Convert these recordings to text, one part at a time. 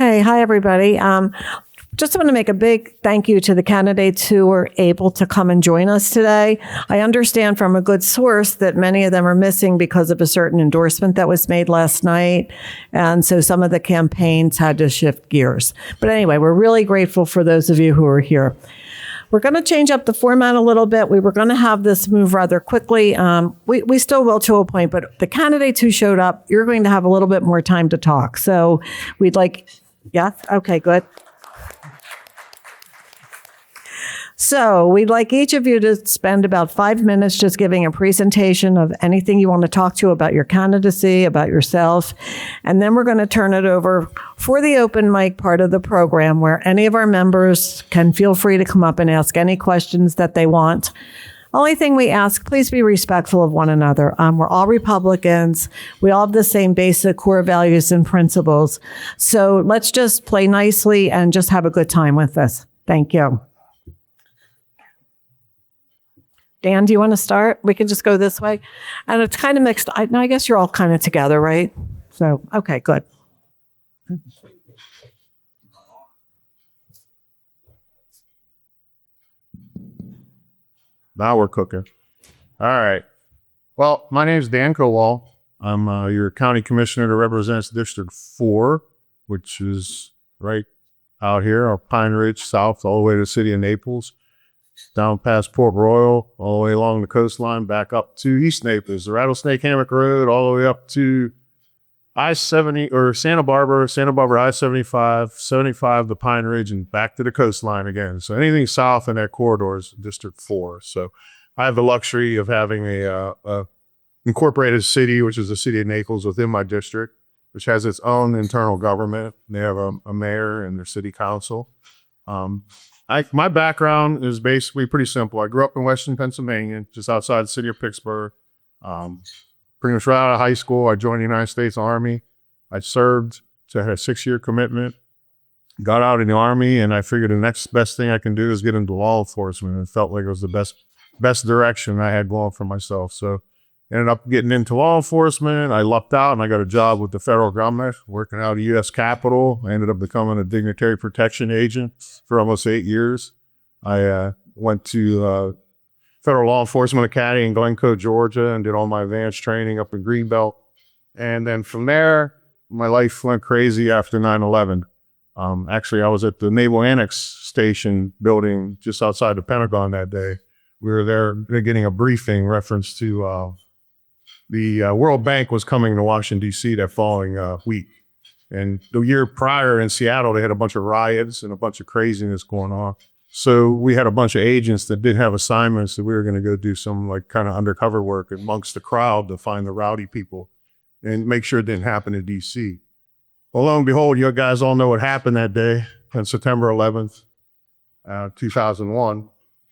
Okay, hi everybody. Just want to make a big thank you to the candidates who were able to come and join us today. I understand from a good source that many of them are missing because of a certain endorsement that was made last night. And so some of the campaigns had to shift gears. But anyway, we're really grateful for those of you who are here. We're going to change up the format a little bit. We were going to have this move rather quickly. We still will to a point, but the candidates who showed up, you're going to have a little bit more time to talk. So we'd like, yes? Okay, good. So we'd like each of you to spend about 5 minutes just giving a presentation of anything you want to talk to about your candidacy, about yourself. And then we're going to turn it over for the open mic part of the program where any of our members can feel free to come up and ask any questions that they want. Only thing we ask, please be respectful of one another. We're all Republicans. We all have the same basic core values and principles. So let's just play nicely and just have a good time with this. Thank you. Dan, do you want to start? We can just go this way. And it's kind of mixed. I guess you're all kind of together, right? So, okay, good. Now we're cooking. All right. Well, my name is Dan Kowal. I'm your county commissioner that represents District 4, which is right out here, Pine Ridge South, all the way to the city of Naples. Down past Port Royal, all the way along the coastline, back up to East Naples, the Rattlesnake Hammock Road, all the way up to I-70 or Santa Barbara I-75, 75, the Pine Ridge, and back to the coastline again. So anything south in that corridor is District 4. So I have the luxury of having a incorporated city, which is the city of Naples within my district, which has its own internal government. They have a mayor and their city council. My background is basically pretty simple. I grew up in Western Pennsylvania, just outside the city of Pittsburgh. Pretty much right out of high school, I joined the United States Army. I served, so I had a 6-year commitment. Got out in the Army, and I figured the next best thing I can do is get into law enforcement. It felt like it was the best direction I had going for myself. So ended up getting into law enforcement. I lucked out, and I got a job with the federal government, working out of the U.S. Capitol. I ended up becoming a dignitary protection agent for almost 8 years. I went to Federal Law Enforcement Academy in Glencoe, Georgia, and did all my advanced training up in Greenbelt. And then from there, my life went crazy after 9/11. Actually, I was at the Naval Annex Station building just outside the Pentagon that day. We were there getting a briefing reference to the World Bank was coming to Washington, D.C. that following week. And the year prior in Seattle, they had a bunch of riots and a bunch of craziness going on. So we had a bunch of agents that didn't have assignments that we were going to go do some like kind of undercover work amongst the crowd to find the rowdy people and make sure it didn't happen in D.C. Well, lo and behold, you guys all know what happened that day on September 11th, 2001.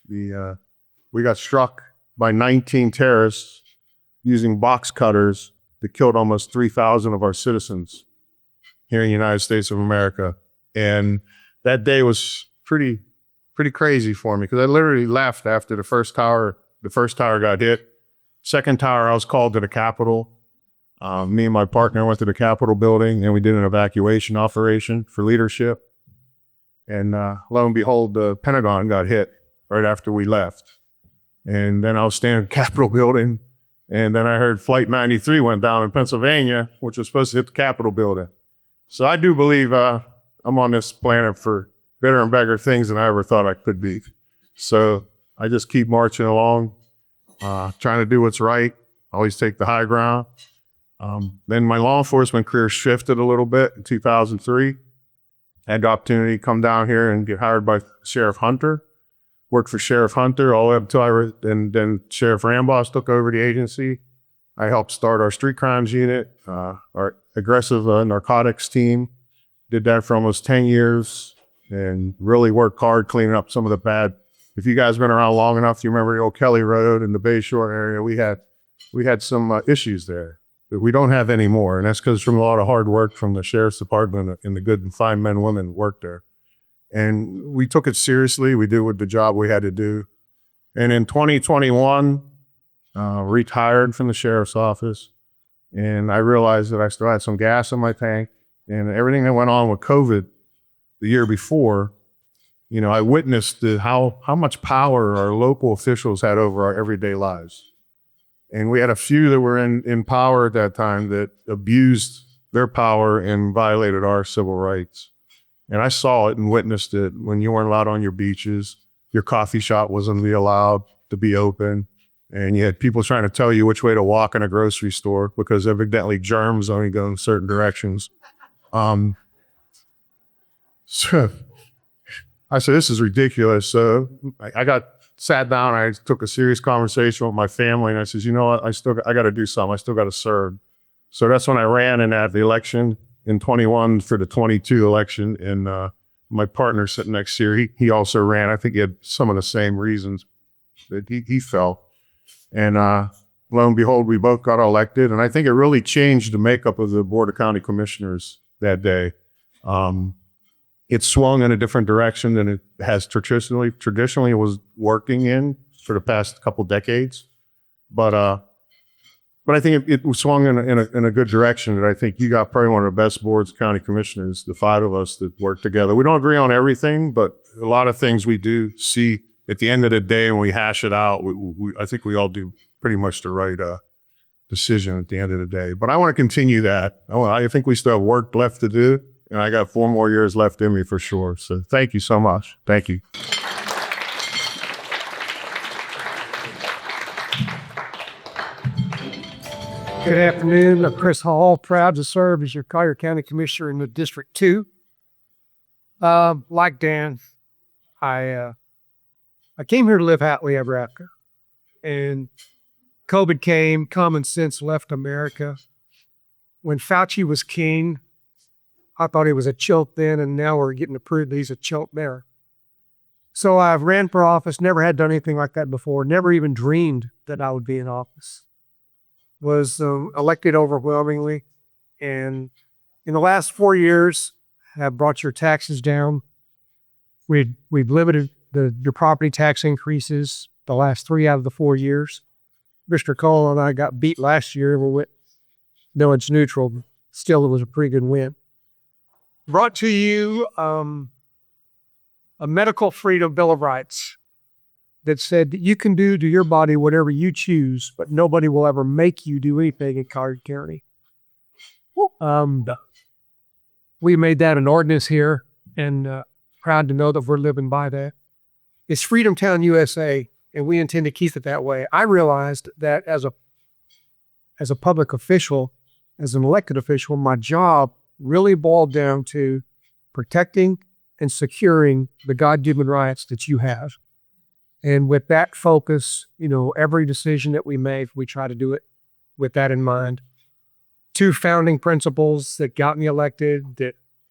We got struck by 19 terrorists using box cutters that killed almost 3,000 of our citizens here in the United States of America. And that day was pretty crazy for me because I literally left after the first tower got hit. Second tower, I was called to the Capitol. Me and my partner went to the Capitol building and we did an evacuation operation for leadership. And lo and behold, the Pentagon got hit right after we left. And then I was standing in the Capitol building, and then I heard Flight 93 went down in Pennsylvania, which was supposed to hit the Capitol building. So I do believe I'm on this planet for better and bigger things than I ever thought I could be. So I just keep marching along, trying to do what's right, always take the high ground. Then my law enforcement career shifted a little bit in 2003. I had the opportunity to come down here and get hired by Sheriff Hunter. Worked for Sheriff Hunter all the way up until then Sheriff Ramboss took over the agency. I helped start our street crimes unit, our aggressive narcotics team. Did that for almost 10 years and really worked hard cleaning up some of the bad. If you guys been around long enough, you remember the old Kelly Road in the Bayshore area. We had some issues there that we don't have anymore. And that's because from a lot of hard work from the Sheriff's Department and the good and fine men and women who work there. And we took it seriously. We did what the job we had to do. And in 2021, retired from the sheriff's office. And I realized that I still had some gas in my tank. and everything that went on with COVID the year before, you know, I witnessed how much power our local officials had over our everyday lives. And we had a few that were in power at that time that abused their power and violated our civil rights. And I saw it and witnessed it when you weren't allowed on your beaches, your coffee shop wasn't allowed to be open, and you had people trying to tell you which way to walk in a grocery store because evidently germs only go in certain directions. So I said, this is ridiculous. So I sat down, I took a serious conversation with my family, and I said, you know what, I got to do something. I still got to serve. So that's when I ran in at the election in 21 for the 22 election. And my partner sitting next here, he also ran. I think he had some of the same reasons that he felt. And lo and behold, we both got elected. And I think it really changed the makeup of the Board of County Commissioners that day. It swung in a different direction than it has traditionally it was working in for the past couple decades. But I think it swung in a good direction. And I think you got probably one of the best boards of county commissioners, the five of us that work together. We don't agree on everything, but a lot of things we do see at the end of the day when we hash it out. I think we all do pretty much the right decision at the end of the day. But I want to continue that. I think we still have work left to do, and I got 4 more years left in me for sure. So thank you so much. Thank you. Good afternoon. I'm Chris Hall, proud to serve as your Collier County Commissioner in the District 2. Like Dan, I came here to live happily ever after. And COVID came, common sense left America. When Fauci was king, I thought he was a chump then, and now we're getting to prove that he's a chump there. So I've ran for office, never had done anything like that before, never even dreamed that I would be in office. Was elected overwhelmingly, and in the last 4 years have brought your taxes down. We've limited your property tax increases the last 3 out of the 4 years. Mr. Cole and I got beat last year, and we went millage neutral. Still, it was a pretty good win. Brought to you a medical freedom bill of rights that said that you can do to your body whatever you choose, but nobody will ever make you do anything in Collier County. We made that an ordinance here, and proud to know that we're living by that. It's Freedom Town, USA, and we intend to keep it that way. I realized that as a public official, as an elected official, my job really boiled down to protecting and securing the God-given rights that you have. And with that focus, you know, every decision that we make, we try to do it with that in mind. 2 founding principles that got me elected,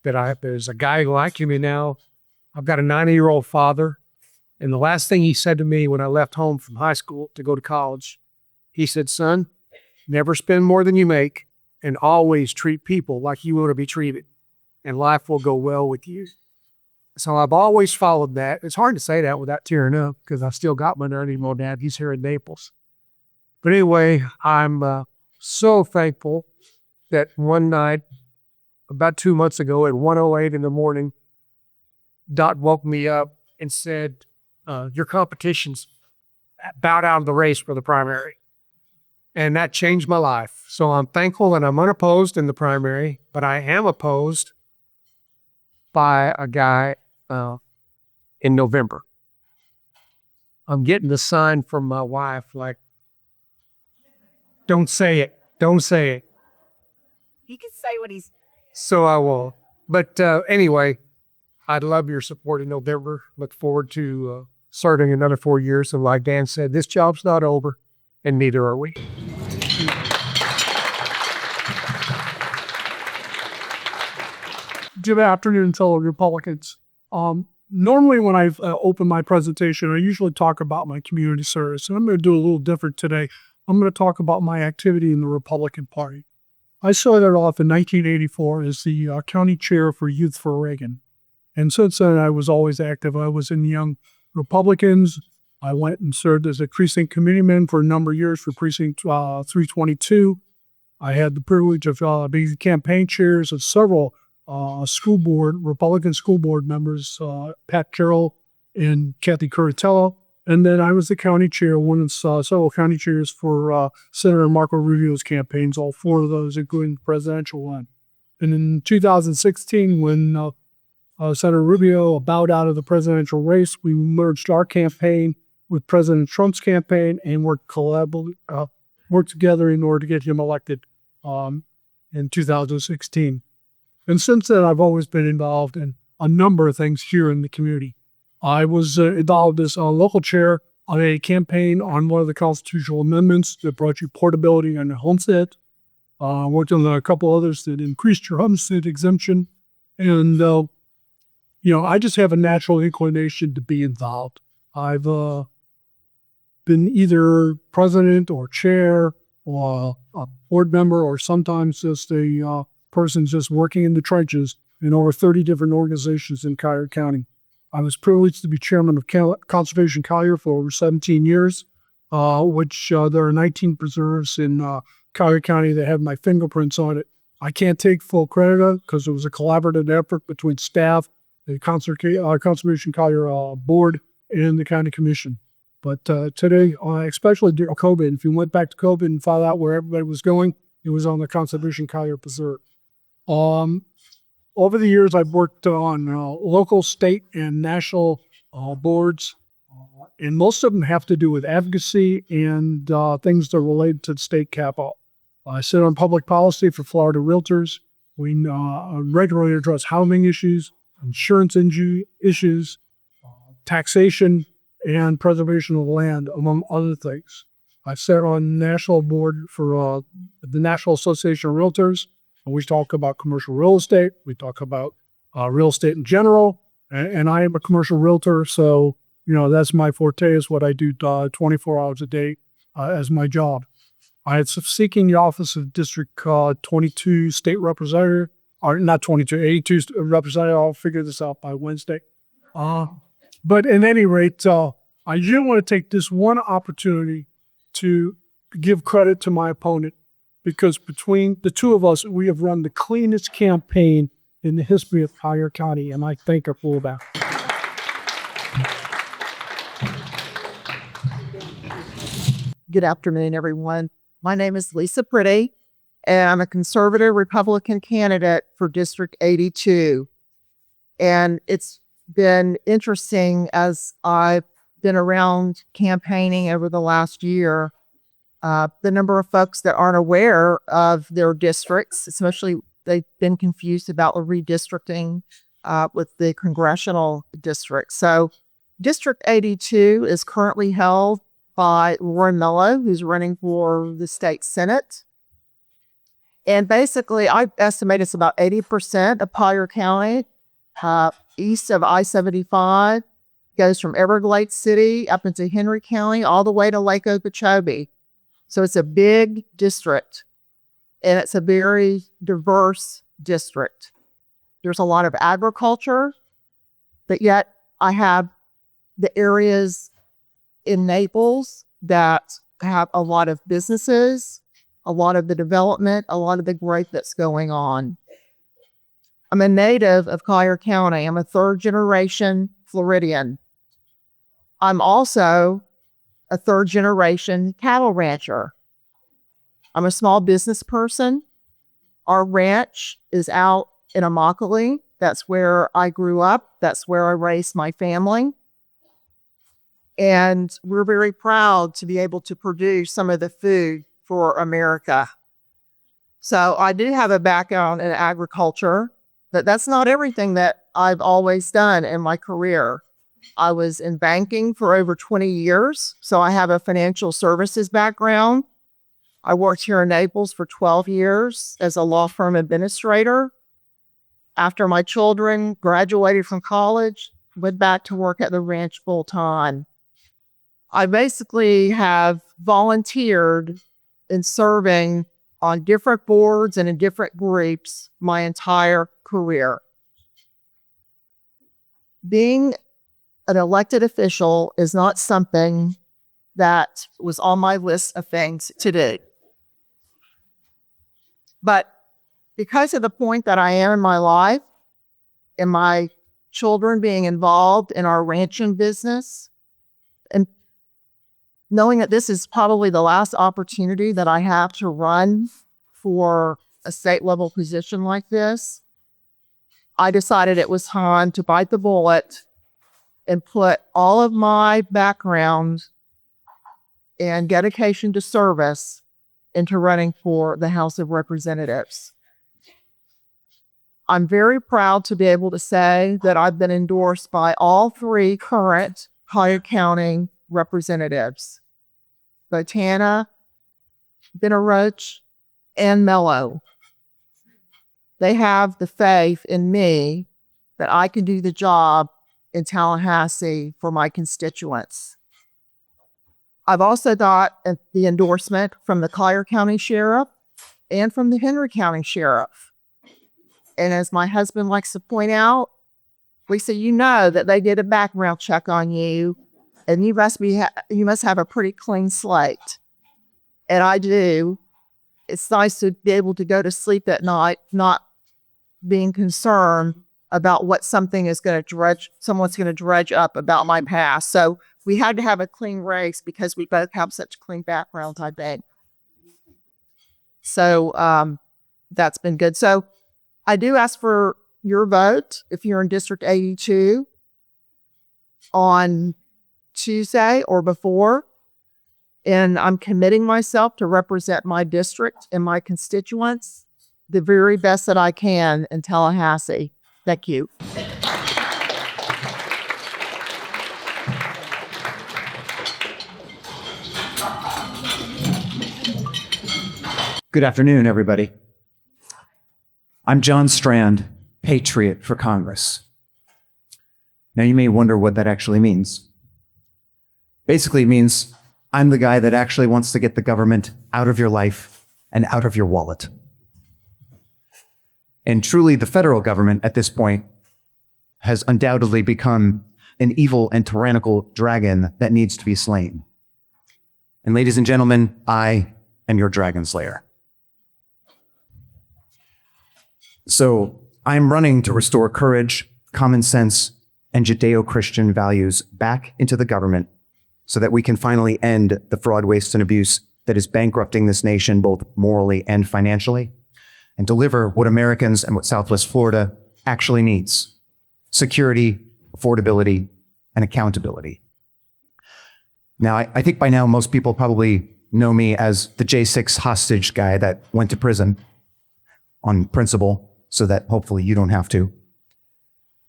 there's a guy like me now. I've got a 90-year-old father. And the last thing he said to me when I left home from high school to go to college, he said, son, never spend more than you make and always treat people like you want to be treated, and life will go well with you. So I've always followed that. It's hard to say that without tearing up because I still got my 90-year-old dad. He's here in Naples. But anyway, I'm so thankful that one night, about 2 months ago at 1:08 in the morning, Dot woke me up and said, your competition's bowed out of the race for the primary. And that changed my life. So I'm thankful that I'm unopposed in the primary, but I am opposed by a guy in November. I'm getting the sign from my wife like, don't say it, don't say it. He can say what he's... So I will. But anyway, I'd love your support in November. Look forward to serving another 4 years. And like Dan said, this job's not over, and neither are we. Good afternoon, fellow Republicans. Normally when I open my presentation, I usually talk about my community service, and I'm going to do a little different today. I'm going to talk about my activity in the Republican Party. I started off in 1984 as the county chair for Youth for Reagan. And since then, I was always active. I was in Young Republicans. I went and served as a precinct committeeman for a number of years for Precinct 322. I had the privilege of being the campaign chairs of several school board, Republican school board members, Pat Carroll and Kathy Curatello. And then I was the county chair, one of several county chairs for Senator Marco Rubio's campaigns, all four of those, including the presidential one. And in 2016, when Senator Rubio bowed out of the presidential race, we merged our campaign with President Trump's campaign and worked together in order to get him elected in 2016. And since then, I've always been involved in a number of things here in the community. I was involved as a local chair on a campaign on one of the constitutional amendments that brought you portability on the homestead. Worked on a couple others that increased your homestead exemption. And, I just have a natural inclination to be involved. I've been either president or chair or a board member or sometimes just a person just working in the trenches in over 30 different organizations in Collier County. I was privileged to be chairman of Conservation Collier for over 17 years, which there are 19 preserves in Collier County that have my fingerprints on it. I can't take full credit of it because it was a collaborative effort between staff, the Conservation Collier board, and the county commission. But today, especially during COVID, if you went back to COVID and found out where everybody was going, it was on the Conservation Collier Preserve. Over the years, I've worked on local, state, and national boards, and most of them have to do with advocacy and things that are related to the state capital. I sit on public policy for Florida Realtors. We regularly address housing issues, insurance issues, taxation, and preservation of land, among other things. I sat on the national board for the National Association of Realtors. We talk about commercial real estate. We talk about real estate in general. And I am a commercial realtor, so, that's my forte, is what I do 24 hours a day as my job. I had seeking the office of District 22 State Representative, or not 22, 82 Representative. I'll figure this out by Wednesday. But at any rate, I do want to take this one opportunity to give credit to my opponent, because between the two of us, we have run the cleanest campaign in the history of Collier County, and I thank her for that. Good afternoon, everyone. My name is Lisa Pretty, and I'm a conservative Republican candidate for District 82. And it's been interesting as I've been around campaigning over the last year. The number of folks that aren't aware of their districts, especially they've been confused about the redistricting with the congressional districts. So District 82 is currently held by Lauren Mello, who's running for the state Senate. And basically, I estimate it's about 80% of Collier County, east of I-75, goes from Everglades City up into Henry County, all the way to Lake Okeechobee. So it's a big district, and it's a very diverse district. There's a lot of agriculture, but yet I have the areas in Naples that have a lot of businesses, a lot of the development, a lot of the growth that's going on. I'm a native of Collier County. I'm a third-generation Floridian. I'm also a third-generation cattle rancher. I'm a small business person. Our ranch is out in Immokalee. That's where I grew up. That's where I raised my family. And we're very proud to be able to produce some of the food for America. So I do have a background in agriculture, but that's not everything that I've always done in my career. I was in banking for over 20 years, so I have a financial services background. I worked here in Naples for 12 years as a law firm administrator. After my children graduated from college, went back to work at the ranch full time. I basically have volunteered in serving on different boards and in different groups my entire career. Being an elected official is not something that was on my list of things to do. But because of the point that I am in my life and my children being involved in our ranching business, and knowing that this is probably the last opportunity that I have to run for a state level position like this, I decided it was time to bite the bullet and put all of my background and dedication to service into running for the House of Representatives. I'm very proud to be able to say that I've been endorsed by all three current Collier County representatives, Botana, Benaroche, and Mello. They have the faith in me that I can do the job in Tallahassee for my constituents. I've also got the endorsement from the Collier County Sheriff and from the Henry County Sheriff. And as my husband likes to point out, Lisa, you know that they did a background check on you, and you must have a pretty clean slate. And I do. It's nice to be able to go to sleep at night, not being concerned about what someone's going to dredge up about my past. So we had to have a clean race because we both have such clean backgrounds, I think. So that's been good. So I do ask for your vote if you're in District 82 on Tuesday or before. And I'm committing myself to represent my district and my constituents the very best that I can in Tallahassee. Thank you. Good afternoon, everybody. I'm John Strand, Patriot for Congress. Now, you may wonder what that actually means. Basically, it means I'm the guy that actually wants to get the government out of your life and out of your wallet. And truly, the federal government at this point has undoubtedly become an evil and tyrannical dragon that needs to be slain. And ladies and gentlemen, I am your dragon slayer. So I'm running to restore courage, common sense, and Judeo-Christian values back into the government so that we can finally end the fraud, waste, and abuse that is bankrupting this nation both morally and financially, and deliver what Americans and what Southwest Florida actually needs: security, affordability, and accountability. Now, I think by now most people probably know me as the J6 hostage guy that went to prison on principle, so that hopefully you don't have to.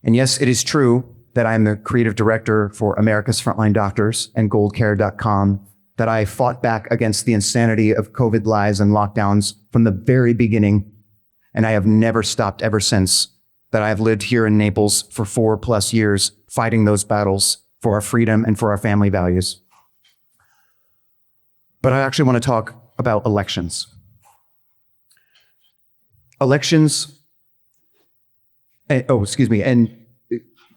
And yes, it is true that I'm the creative director for America's Frontline Doctors and goldcare.com, that I fought back against the insanity of COVID lies and lockdowns from the very beginning. And I have never stopped ever since, that I have lived here in Naples for 4+ years, fighting those battles for our freedom and for our family values. But I actually want to talk about elections. And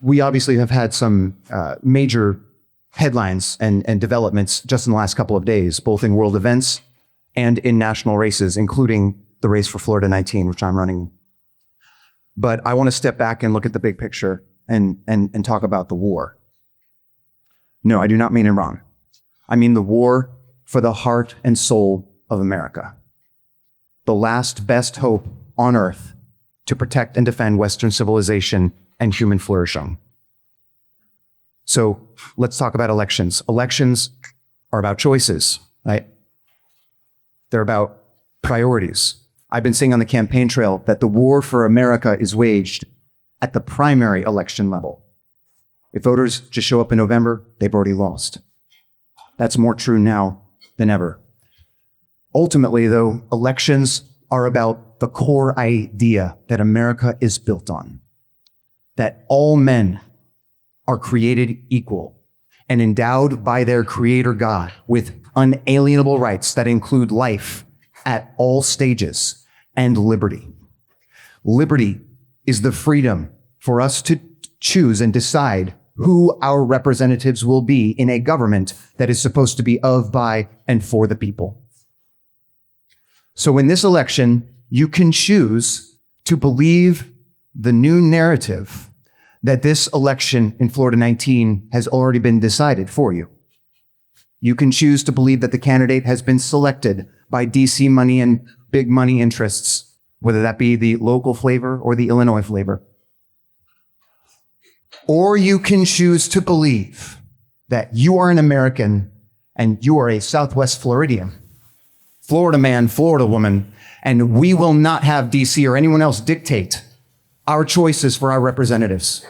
we obviously have had some major headlines and developments just in the last couple of days, both in world events and in national races, including the race for Florida 19, which I'm running. But I want to step back and look at the big picture and talk about the war. No, I do not mean it wrong. I mean the war for the heart and soul of America. The last best hope on earth to protect and defend Western civilization and human flourishing. So let's talk about elections. Elections are about choices, right? They're about priorities. I've been saying on the campaign trail that the war for America is waged at the primary election level. If voters just show up in November, they've already lost. That's more true now than ever. Ultimately, though, elections are about the core idea that America is built on, that all men are created equal and endowed by their creator God with unalienable rights that include life at all stages and liberty. Liberty is the freedom for us to choose and decide who our representatives will be in a government that is supposed to be of, by, and for the people. So in this election, you can choose to believe the new narrative that this election in Florida 19 has already been decided for you. You can choose to believe that the candidate has been selected by DC money and big money interests, whether that be the local flavor or the Illinois flavor. Or you can choose to believe that you are an American and you are a Southwest Floridian, Florida man, Florida woman, and we will not have DC or anyone else dictate our choices for our representatives.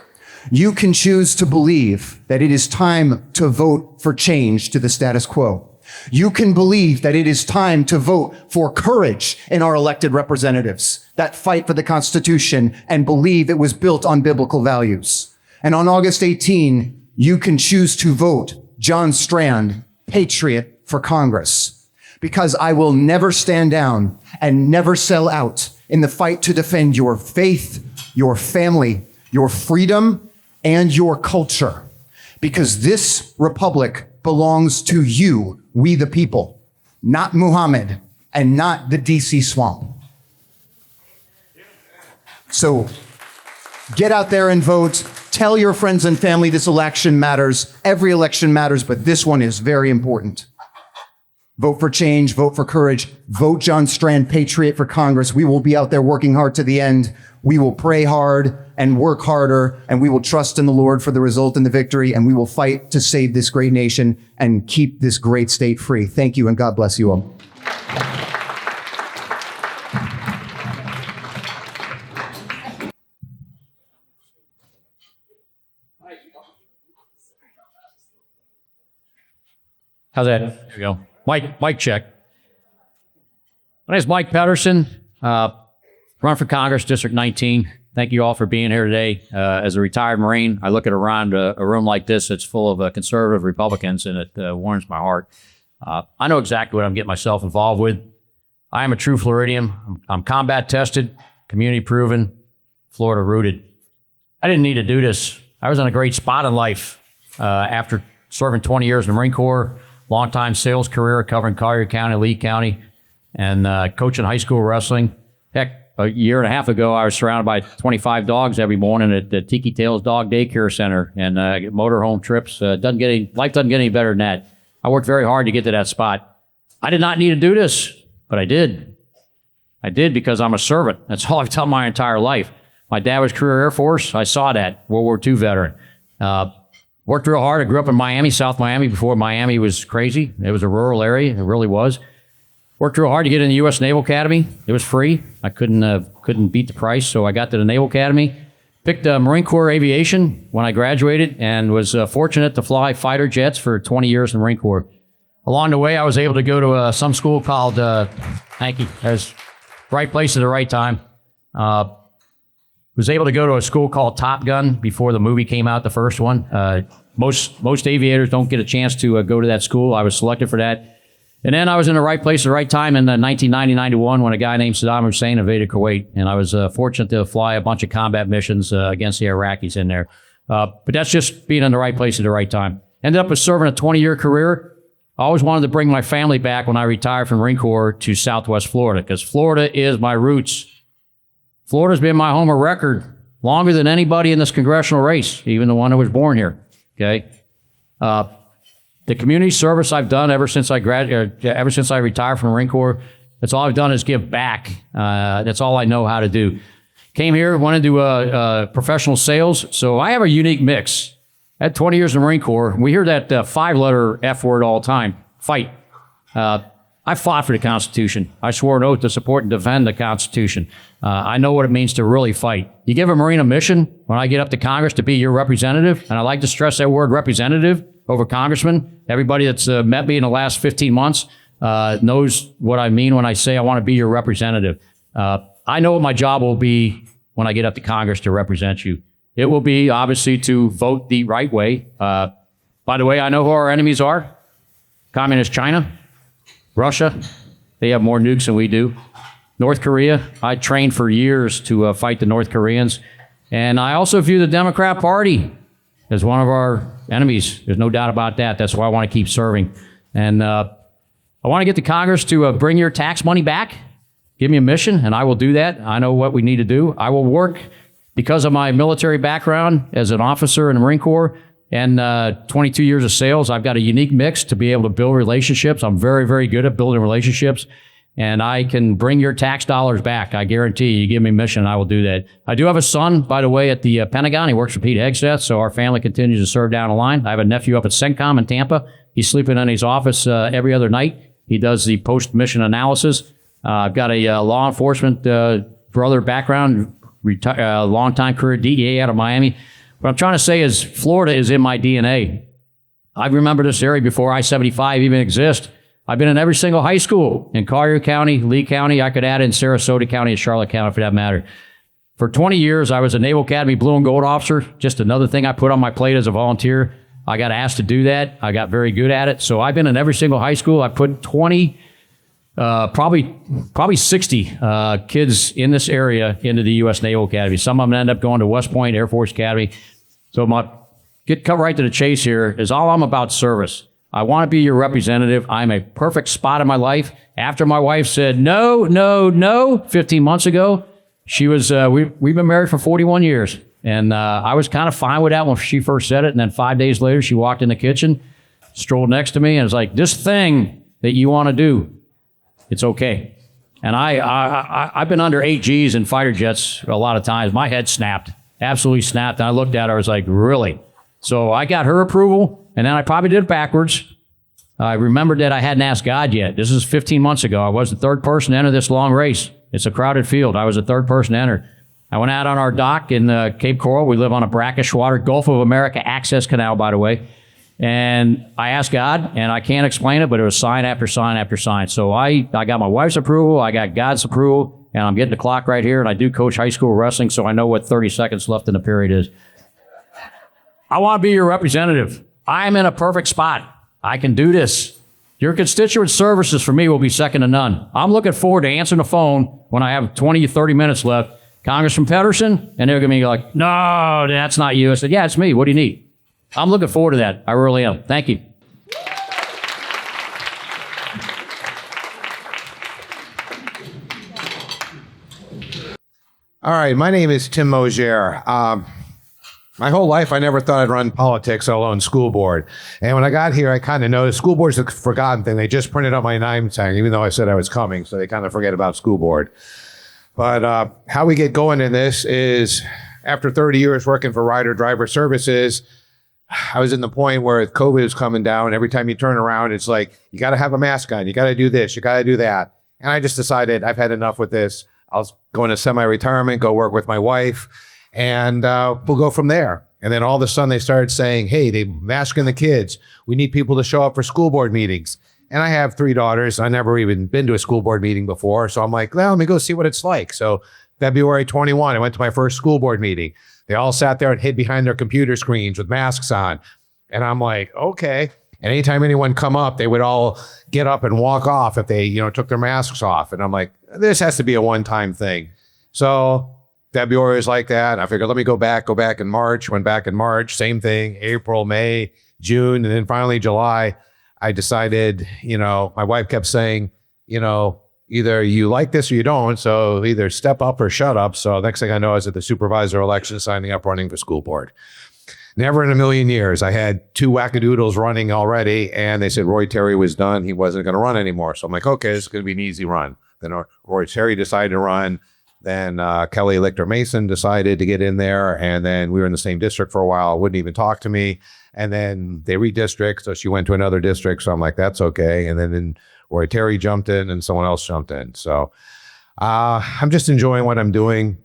You can choose to believe that it is time to vote for change to the status quo. You can believe that it is time to vote for courage in our elected representatives that fight for the Constitution and believe it was built on biblical values. And on August 18, you can choose to vote John Strand, patriot, for Congress. Because I will never stand down and never sell out in the fight to defend your faith, your family, your freedom, and your culture. Because this republic belongs to you, we the people, not Muhammad and not the DC swamp. So get out there and vote. Tell your friends and family this election matters. Every election matters, but this one is very important. Vote for change, vote for courage, vote John Strand, patriot, for Congress. We will be out there working hard to the end. We will pray hard and work harder, and we will trust in the Lord for the result and the victory, and we will fight to save this great nation and keep this great state free. Thank you, and God bless you all. How's that? There we go. Mic check. My name is Mike Pedersen. Run for Congress, District 19. Thank you all for being here today. As a retired Marine, I look at around a room like this that's full of conservative Republicans, and it warms my heart. I know exactly what I'm getting myself involved with. I am a true Floridian. I'm combat tested, community proven, Florida rooted. I didn't need to do this. I was in a great spot in life after serving 20 years in the Marine Corps, long-time sales career covering Collier County, Lee County, and coaching high school wrestling. Heck, a year and a half ago, I was surrounded by 25 dogs every morning at the Tiki Tails Dog Daycare Center and motorhome trips. Life doesn't get any better than that. I worked very hard to get to that spot. I did not need to do this, but I did. I did because I'm a servant. That's all I've done my entire life. My dad was career Air Force. I saw that, World War II veteran. Worked real hard. I grew up in Miami, South Miami, before Miami was crazy. It was a rural area. It really was. Worked real hard to get in the U.S. Naval Academy. It was free. I couldn't beat the price, so I got to the Naval Academy. Picked Marine Corps Aviation when I graduated and was fortunate to fly fighter jets for 20 years in the Marine Corps. Along the way, I was able to go to some school called, thank you, I was right place at the right time. Was able to go to a school called Top Gun before the movie came out, the first one. Most aviators don't get a chance to go to that school. I was selected for that. And then I was in the right place at the right time in 1990-91 when a guy named Saddam Hussein invaded Kuwait. And I was fortunate to fly a bunch of combat missions against the Iraqis in there. But that's just being in the right place at the right time. Ended up with serving a 20-year career. I always wanted to bring my family back when I retired from the Marine Corps to Southwest Florida, because Florida is my roots. Florida's been my home of record longer than anybody in this congressional race, even the one that was born here. Okay, the community service I've done ever since I retired from the Marine Corps, that's all I've done is give back. That's all I know how to do. Came here, went into professional sales, so I have a unique mix. I had 20 years in the Marine Corps. We hear that 5-letter F word all the time, fight. I fought for the Constitution. I swore an oath to support and defend the Constitution. I know what it means to really fight. You give a Marine a mission when I get up to Congress to be your representative, and I like to stress that word representative over congressman. Everybody that's met me in the last 15 months knows what I mean when I say I want to be your representative. I know what my job will be when I get up to Congress to represent you. It will be, obviously, to vote the right way. By the way, I know who our enemies are. Communist China, Russia, they have more nukes than we do. North Korea, I trained for years to fight the North Koreans. And I also view the Democrat Party as one of our enemies. There's no doubt about that. That's why I want to keep serving. And I want to get to Congress to bring your tax money back. give me a mission, and I will do that. I know what we need to do. I will work because of my military background as an officer in the Marine Corps and 22 years of sales. I've got a unique mix to be able to build relationships. I'm very, very good at building relationships, and I can bring your tax dollars back. I guarantee you give me a mission, I will do that. I do have a son, by the way, at the Pentagon. He works for Pete Hegseth, so our family continues to serve down the line. I have a nephew up at CENTCOM in Tampa. He's sleeping in his office every other night. He does the post-mission analysis. I've got a law enforcement brother background, long-time career DEA out of Miami. What I'm trying to say is Florida is in my DNA. I remember this area before I-75 even exists. I've been in every single high school in Collier County, Lee County. I could add in Sarasota County and Charlotte County for that matter. For 20 years, I was a Naval Academy Blue and Gold officer. Just another thing I put on my plate as a volunteer. I got asked to do that. I got very good at it. So I've been in every single high school. I put 20 probably 60 kids in this area into the U.S. Naval Academy. Some of them end up going to West Point Air Force Academy. So cut right to the chase here is all I'm about service. I want to be your representative. I'm a perfect spot in my life. After my wife said no, no, no 15 months ago, she was, we've been married for 41 years. And I was kind of fine with that when she first said it. And then 5 days later, she walked in the kitchen, strolled next to me, and was like, this thing that you want to do, it's okay. And I've been under 8Gs in fighter jets a lot of times. My head snapped, absolutely snapped. And I looked at her, I was like, really? So I got her approval, and then I probably did it backwards. I remembered that I hadn't asked God yet. This is 15 months ago. I was the third person to enter this long race. It's a crowded field. I was the third person to enter. I went out on our dock in Cape Coral. We live on a brackish water, Gulf of America access canal, by the way. And I asked God, and I can't explain it, but it was sign after sign after sign. So I got my wife's approval, I got God's approval, and I'm getting the clock right here, and I do coach high school wrestling, so I know what 30 seconds left in the period is. I want to be your representative. I'm in a perfect spot. I can do this. Your constituent services for me will be second to none. I'm looking forward to answering the phone when I have 20 or 30 minutes left. Congressman Pedersen, and they're going to be like, no, that's not you. I said, yeah, it's me. What do you need? I'm looking forward to that. I really am. Thank you. All right, my name is Tim Mosier. My whole life, I never thought I'd run politics, let alone school board. And when I got here, I kind of noticed school board's a forgotten thing. They just printed up my name tag, even though I said I was coming, so they kind of forget about school board. But how we get going in this is after 30 years working for Rider Driver Services, I was in the point where COVID was coming down. Every time you turn around, it's like, you got to have a mask on. You got to do this. You got to do that. And I just decided I've had enough with this. I'll go into semi-retirement, go work with my wife, and we'll go from there. And then all of a sudden they started saying, hey, they're masking the kids. We need people to show up for school board meetings. And I have 3 daughters. I never even been to a school board meeting before. So I'm like, well, let me go see what it's like. So February 21, I went to my first school board meeting. They all sat there and hid behind their computer screens with masks on. And I'm like, okay. And anytime anyone come up, they would all get up and walk off if they, took their masks off. And I'm like, this has to be a one-time thing. So February was like that. I figured, let me go back in March. Went back in March, same thing, April, May, June, and then finally July. I decided, my wife kept saying, either you like this or you don't. So either step up or shut up. So next thing I know, I was at the supervisor election, signing up, running for school board. Never in a million years. I had 2 wackadoodles running already, and they said Roy Terry was done. He wasn't going to run anymore. So I'm like, okay, this is going to be an easy run. Then Roy Terry decided to run. Then Kelly Lichter Mason decided to get in there, and then we were in the same district for a while. Wouldn't even talk to me. And then they redistricted, so she went to another district. So I'm like, that's okay. And then Roy Terry jumped in, and someone else jumped in. So I'm just enjoying what I'm doing.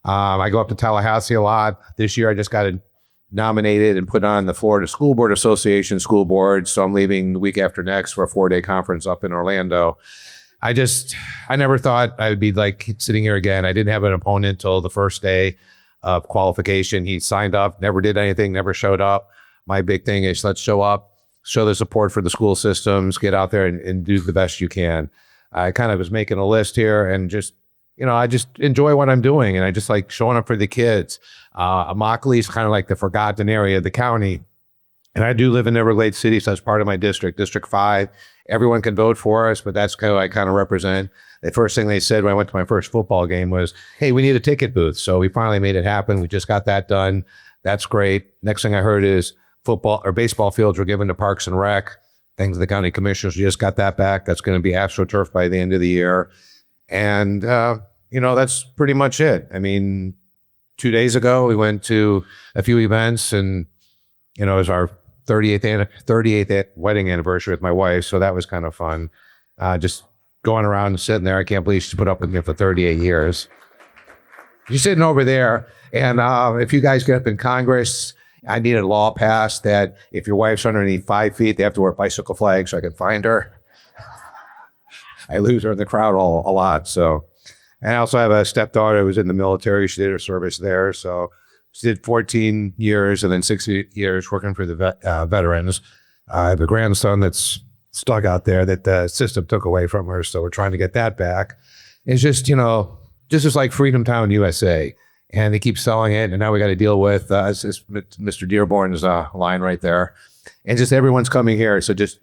I go up to Tallahassee a lot. This year, I just got nominated and put on the Florida School Board Association school board. So I'm leaving the week after next for a 4-day conference up in Orlando. I never thought I would be like sitting here again. I didn't have an opponent till the first day of qualification. He signed up, never did anything, never showed up. My big thing is let's show up, show the support for the school systems, get out there and do the best you can. I kind of was making a list here and just, I just enjoy what I'm doing. And I just like showing up for the kids. Immokalee is kind of like the forgotten area of the county. And I do live in Everglades City, so that's part of my district, District 5. Everyone can vote for us, but that's kind of what I kind of represent. The first thing they said when I went to my first football game was, hey, we need a ticket booth. So we finally made it happen. We just got that done. That's great. Next thing I heard is football or baseball fields were given to Parks and Rec. Thanks to the county commissioners, we just got that back. That's going to be AstroTurf by the end of the year. And, that's pretty much it. I mean, 2 days ago, we went to a few events and, it was our 38th wedding anniversary with my wife. So that was kind of fun. Just going around and sitting there. I can't believe she's put up with me for 38 years. She's sitting over there. And if you guys get up in Congress, I need a law passed that if your wife's underneath 5 feet, they have to wear a bicycle flag so I can find her. I lose her in the crowd a lot. So, and I also have a stepdaughter who was in the military. She did her service there. So she did 14 years and then 60 years working for the veterans. I have a grandson that's stuck out there that the system took away from her. So we're trying to get that back. It's just, just as like Freedom Town USA. And they keep selling it. And now we got to deal with Mr. Dearborn's line right there. And just everyone's coming here. So just,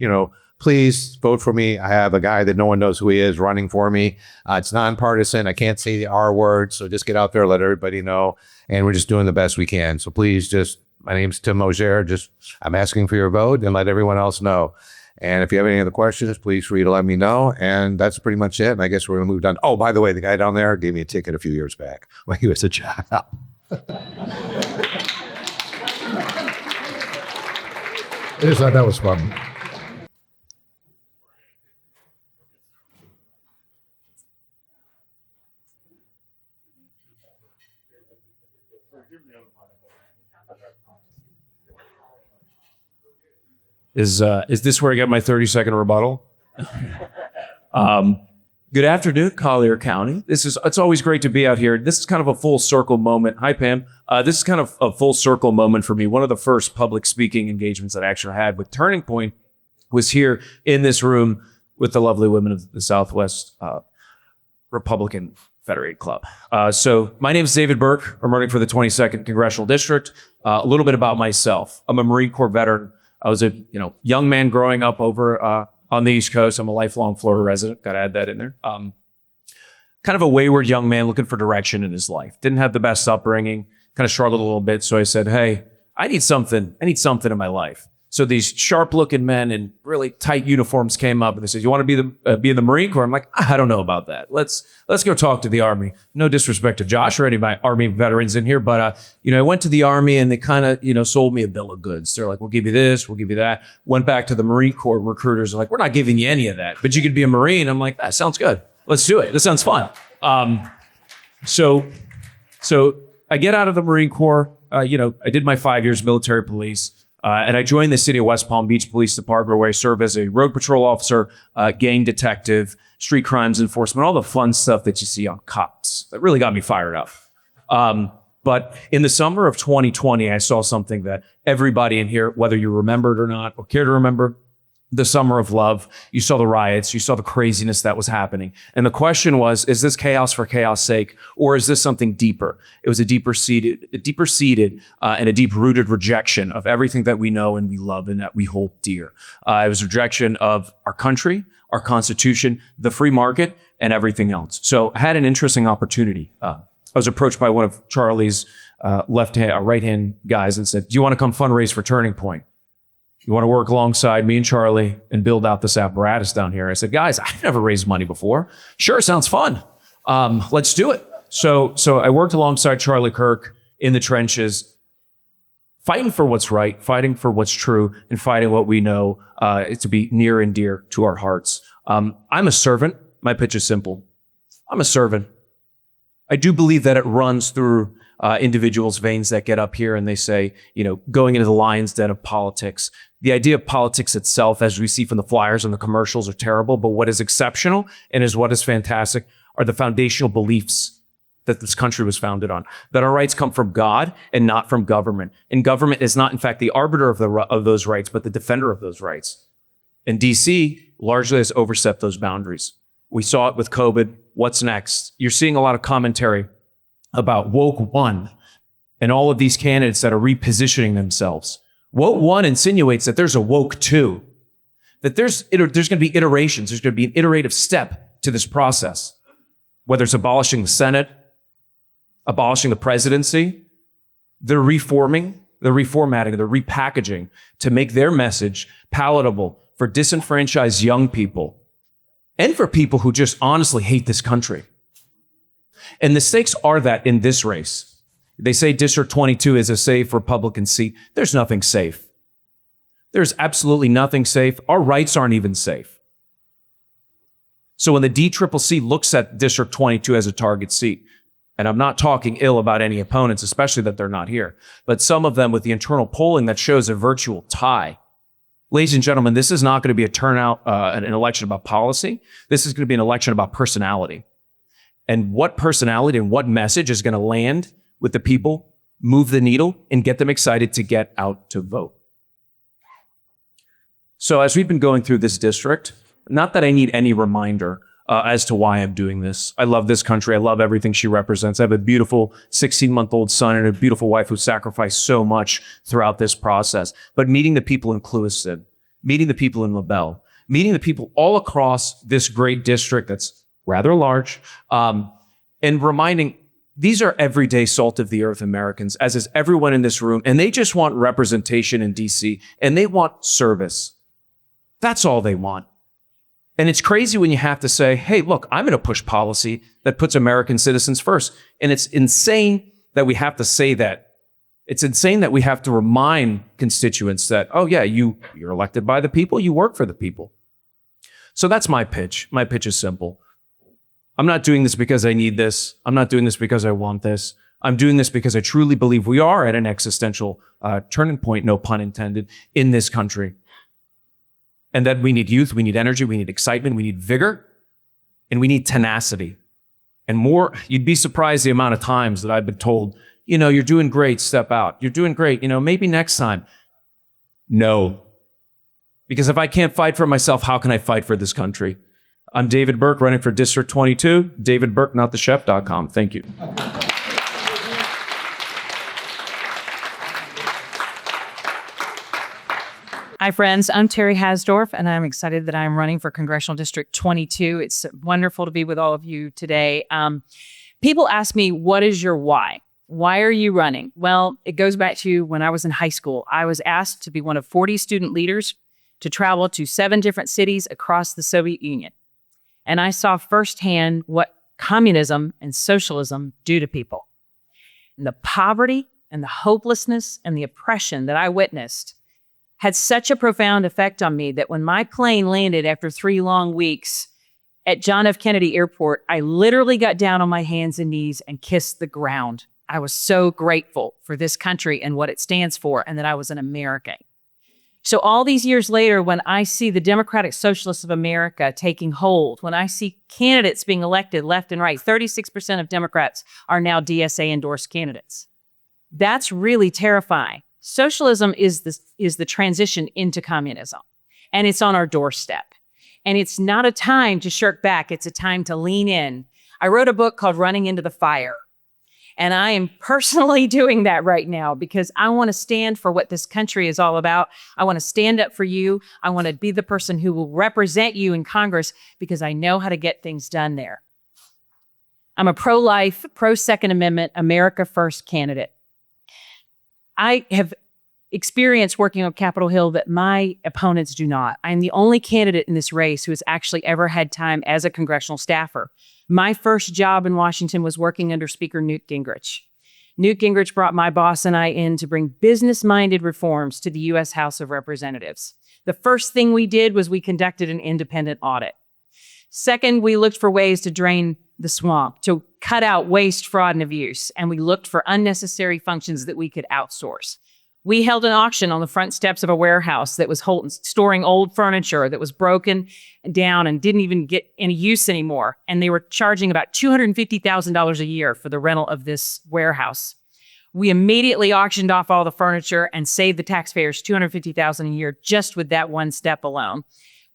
please vote for me. I have a guy that no one knows who he is running for me. It's nonpartisan. I can't say the R word. So just get out there, let everybody know. And we're just doing the best we can. So please my name's Tim Mosier. I'm asking for your vote and let everyone else know. And if you have any other questions, please free to let me know. And that's pretty much it. And I guess we're going to move on. Oh, by the way, the guy down there gave me a ticket a few years back when he was a child. I just thought that was fun. Is this where I get my 30-second rebuttal? Good afternoon, Collier County. It's always great to be out here. This is kind of a full circle moment. Hi, Pam. This is kind of a full circle moment for me. One of the first public speaking engagements that I actually had with Turning Point was here in this room with the lovely women of the Southwest Republican Federated Club. So my name is David Burke. I'm running for the 22nd Congressional District. A little bit about myself. I'm a Marine Corps veteran. I was a young man growing up over on the East Coast. I'm a lifelong Florida resident. Got to add that in there. Kind of a wayward young man looking for direction in his life. Didn't have the best upbringing. Kind of struggled a little bit. So I said, hey, I need something in my life. So these sharp-looking men in really tight uniforms came up and they said, "You want to be in the Marine Corps?" I'm like, I don't know about that. Let's go talk to the Army. No disrespect to Josh or any of my Army veterans in here, but I went to the Army and they kind of sold me a bill of goods. They're like, "We'll give you this, we'll give you that." Went back to the Marine Corps. Recruiters are like, "We're not giving you any of that, but you could be a Marine." I'm like, "That sounds good. Let's do it. This sounds fun." So I get out of the Marine Corps. I did my 5 years military police. And I joined the city of West Palm Beach Police Department, where I serve as a road patrol officer, gang detective, street crimes enforcement, all the fun stuff that you see on cops. That really got me fired up. But in the summer of 2020, I saw something that everybody in here, whether you remember it or not, or care to remember, the summer of love. You saw the riots, you saw the craziness that was happening. And the question was, is this chaos for chaos sake, or is this something deeper? It was a deeper seated and a deep rooted rejection of everything that we know and we love and that we hold dear. It was rejection of our country, our Constitution, the free market, and everything else. So I had an interesting opportunity. I was approached by one of Charlie's right-hand guys and said, "Do you want to come fundraise for Turning Point? You want to work alongside me and Charlie and build out this apparatus down here?" I said, "Guys, I've never raised money before." "Sure, sounds fun. Let's do it." So I worked alongside Charlie Kirk in the trenches, fighting for what's right, fighting for what's true, and fighting what we know to be near and dear to our hearts. I'm a servant. My pitch is simple. I'm a servant. I do believe that it runs through individuals' veins that get up here and they say, going into the lion's den of politics. The idea of politics itself, as we see from the flyers and the commercials, are terrible. But what is exceptional and is what is fantastic are the foundational beliefs that this country was founded on, that our rights come from God and not from government. And government is not, in fact, the arbiter of those rights, but the defender of those rights. And DC largely has overstepped those boundaries. We saw it with COVID. What's next? You're seeing a lot of commentary about woke one and all of these candidates that are repositioning themselves. Woke 1 insinuates that there's a woke 2, that there's going to be iterations. There's going to be an iterative step to this process, whether it's abolishing the Senate, abolishing the presidency. They're reforming, they're reformatting, they're repackaging to make their message palatable for disenfranchised young people and for people who just honestly hate this country. And the stakes are that in this race. They say District 22 is a safe Republican seat. There's nothing safe. There's absolutely nothing safe. Our rights aren't even safe. So when the DCCC looks at District 22 as a target seat, and I'm not talking ill about any opponents, especially that they're not here, but some of them with the internal polling that shows a virtual tie. Ladies and gentlemen, this is not going to be a turnout, an election about policy. This is going to be an election about personality. And what personality and what message is going to land with the people, move the needle, and get them excited to get out to vote. So as we've been going through this district, not that I need any reminder as to why I'm doing this. I love this country. I love everything she represents. I have a beautiful 16-month-old son and a beautiful wife who sacrificed so much throughout this process. But meeting the people in Clewiston, meeting the people in LaBelle, meeting the people all across this great district that's rather large, and reminding these are everyday salt of the earth Americans, as is everyone in this room, and they just want representation in DC, and they want service. That's all they want. And it's crazy when you have to say, hey, look, I'm going to push policy that puts American citizens first. And it's insane that we have to say that. It's insane that we have to remind constituents that, oh yeah, you're elected by the people, you work for the people. So that's my pitch. My pitch is simple. I'm not doing this because I need this. I'm not doing this because I want this. I'm doing this because I truly believe we are at an existential turning point, no pun intended, in this country. And that we need youth, we need energy, we need excitement, we need vigor, and we need tenacity. And more, you'd be surprised the amount of times that I've been told, you're doing great, step out. You're doing great, maybe next time. No. Because if I can't fight for myself, how can I fight for this country? I'm David Burke, running for District 22. David Burke, notthechef.com. Thank you. Hi, friends. I'm Terry Hasdorf, and I'm excited that I'm running for Congressional District 22. It's wonderful to be with all of you today. People ask me, what is your why? Why are you running? Well, it goes back to when I was in high school. I was asked to be one of 40 student leaders to travel to 7 different cities across the Soviet Union. And I saw firsthand what communism and socialism do to people. And the poverty and the hopelessness and the oppression that I witnessed had such a profound effect on me that when my plane landed after 3 long weeks at John F. Kennedy Airport, I literally got down on my hands and knees and kissed the ground. I was so grateful for this country and what it stands for, and that I was an American. So all these years later, when I see the Democratic Socialists of America taking hold, when I see candidates being elected left and right, 36% of Democrats are now DSA-endorsed candidates. That's really terrifying. Socialism is the transition into communism, and it's on our doorstep. And it's not a time to shirk back. It's a time to lean in. I wrote a book called Running into the Fire, and I am personally doing that right now because I want to stand for what this country is all about. I want to stand up for you. I want to be the person who will represent you in Congress because I know how to get things done there. I'm a pro-life, pro-Second Amendment, America First candidate. I have experience working on Capitol Hill that my opponents do not. I'm the only candidate in this race who has actually ever had time as a congressional staffer. My first job in Washington was working under Speaker Newt Gingrich. Newt Gingrich brought my boss and I in to bring business-minded reforms to the U.S. House of Representatives. The first thing we did was we conducted an independent audit. Second, we looked for ways to drain the swamp, to cut out waste, fraud, and abuse. And we looked for unnecessary functions that we could outsource. We held an auction on the front steps of a warehouse that was storing old furniture that was broken down and didn't even get any use anymore. And they were charging about $250,000 a year for the rental of this warehouse. We immediately auctioned off all the furniture and saved the taxpayers $250,000 a year just with that one step alone.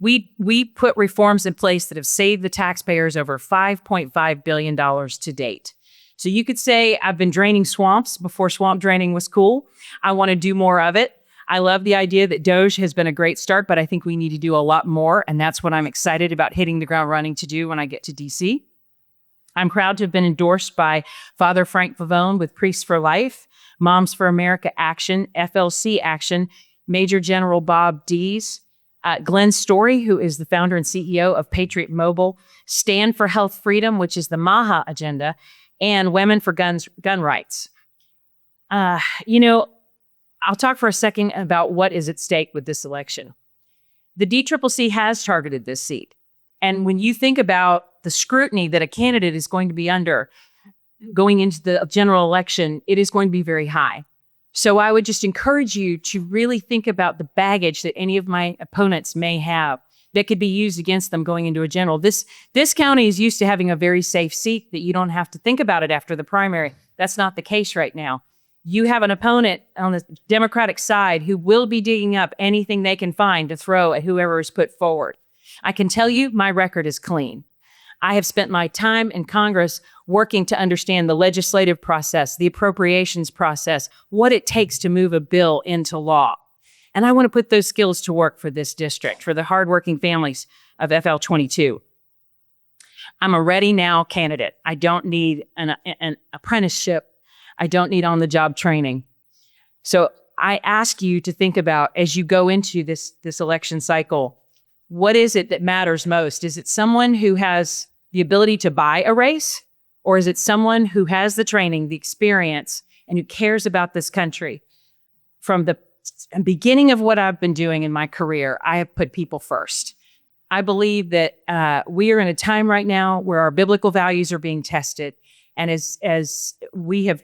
We put reforms in place that have saved the taxpayers over $5.5 billion to date. So you could say I've been draining swamps before swamp draining was cool. I want to do more of it. I love the idea that Doge has been a great start, but I think we need to do a lot more. And that's what I'm excited about hitting the ground running to do when I get to DC. I'm proud to have been endorsed by Father Frank Pavone with Priests for Life, Moms for America Action, FLC Action, Major General Bob Dees, Glenn Story, who is the founder and CEO of Patriot Mobile, Stand for Health Freedom, which is the MAHA agenda, and Women for gun rights. I'll talk for a second about what is at stake with this election. The DCCC has targeted this seat. And when you think about the scrutiny that a candidate is going to be under going into the general election, it is going to be very high. So I would just encourage you to really think about the baggage that any of my opponents may have that could be used against them going into a general. This county is used to having a very safe seat that you don't have to think about it after the primary. That's not the case right now. You have an opponent on the Democratic side who will be digging up anything they can find to throw at whoever is put forward. I can tell you my record is clean. I have spent my time in Congress working to understand the legislative process, the appropriations process, what it takes to move a bill into law. And I want to put those skills to work for this district, for the hardworking families of FL 22. I'm a ready now candidate. I don't need an apprenticeship. I don't need on-the-job training. So I ask you to think about, as you go into this election cycle, what is it that matters most? Is it someone who has the ability to buy a race? Or is it someone who has the training, the experience, and who cares about this country? From the beginning of what I've been doing in my career, I have put people first. I believe that we are in a time right now where our biblical values are being tested. And as we have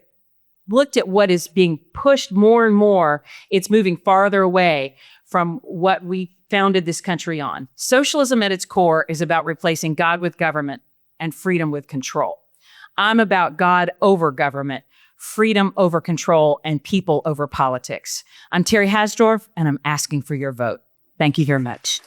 looked at what is being pushed more and more, it's moving farther away from what we founded this country on. Socialism at its core is about replacing God with government and freedom with control. I'm about God over government, freedom over control, and people over politics. I'm Terry Hasdorf, and I'm asking for your vote. Thank you very much.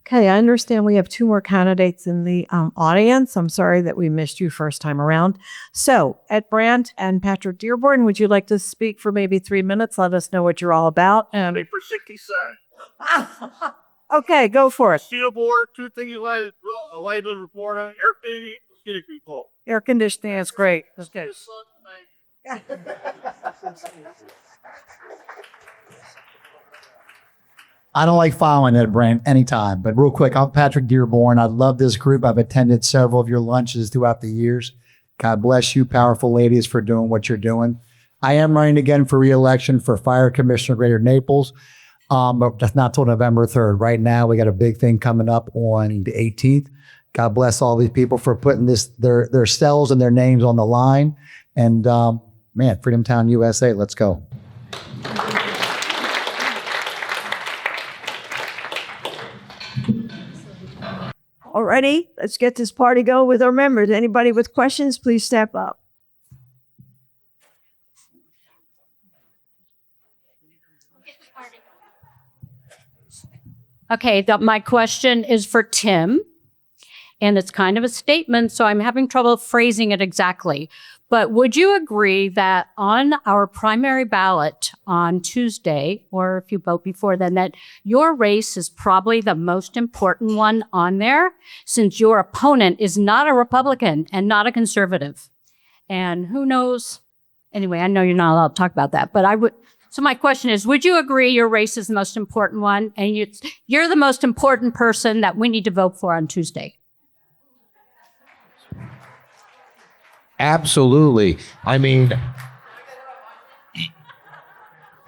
Okay, I understand we have two more candidates in the audience. I'm sorry that we missed you first time around. So, Ed Brandt and Patrick Dearborn, would you like to speak for maybe 3 minutes? Let us know what you're all about. And For 60 seconds. okay, go for it. Steel board, two things you light, a light on reporter, air conditioning, getting people. Air conditioning is great. Okay. I don't like following Ed Brandt anytime, but real quick, I'm Patrick Dearborn. I love this group. I've attended several of your lunches throughout the years. God bless you, powerful ladies, for doing what you're doing. I am running again for re-election for Fire Commissioner Greater Naples, but that's not till November 3rd. Right now, we got a big thing coming up on the 18th. God bless all these people for putting their cells and their names on the line. And man, Freedom Town, USA, let's go. Alrighty, let's get this party going with our members. Anybody with questions, please step up. Okay, my question is for Tim, and it's kind of a statement, so I'm having trouble phrasing it exactly. But would you agree that on our primary ballot on Tuesday, or if you vote before then, that your race is probably the most important one on there, since your opponent is not a Republican and not a conservative? And who knows? Anyway, I know you're not allowed to talk about that, but I would. So my question is, would you agree your race is the most important one, and you're the most important person that we need to vote for on Tuesday? Absolutely. I mean,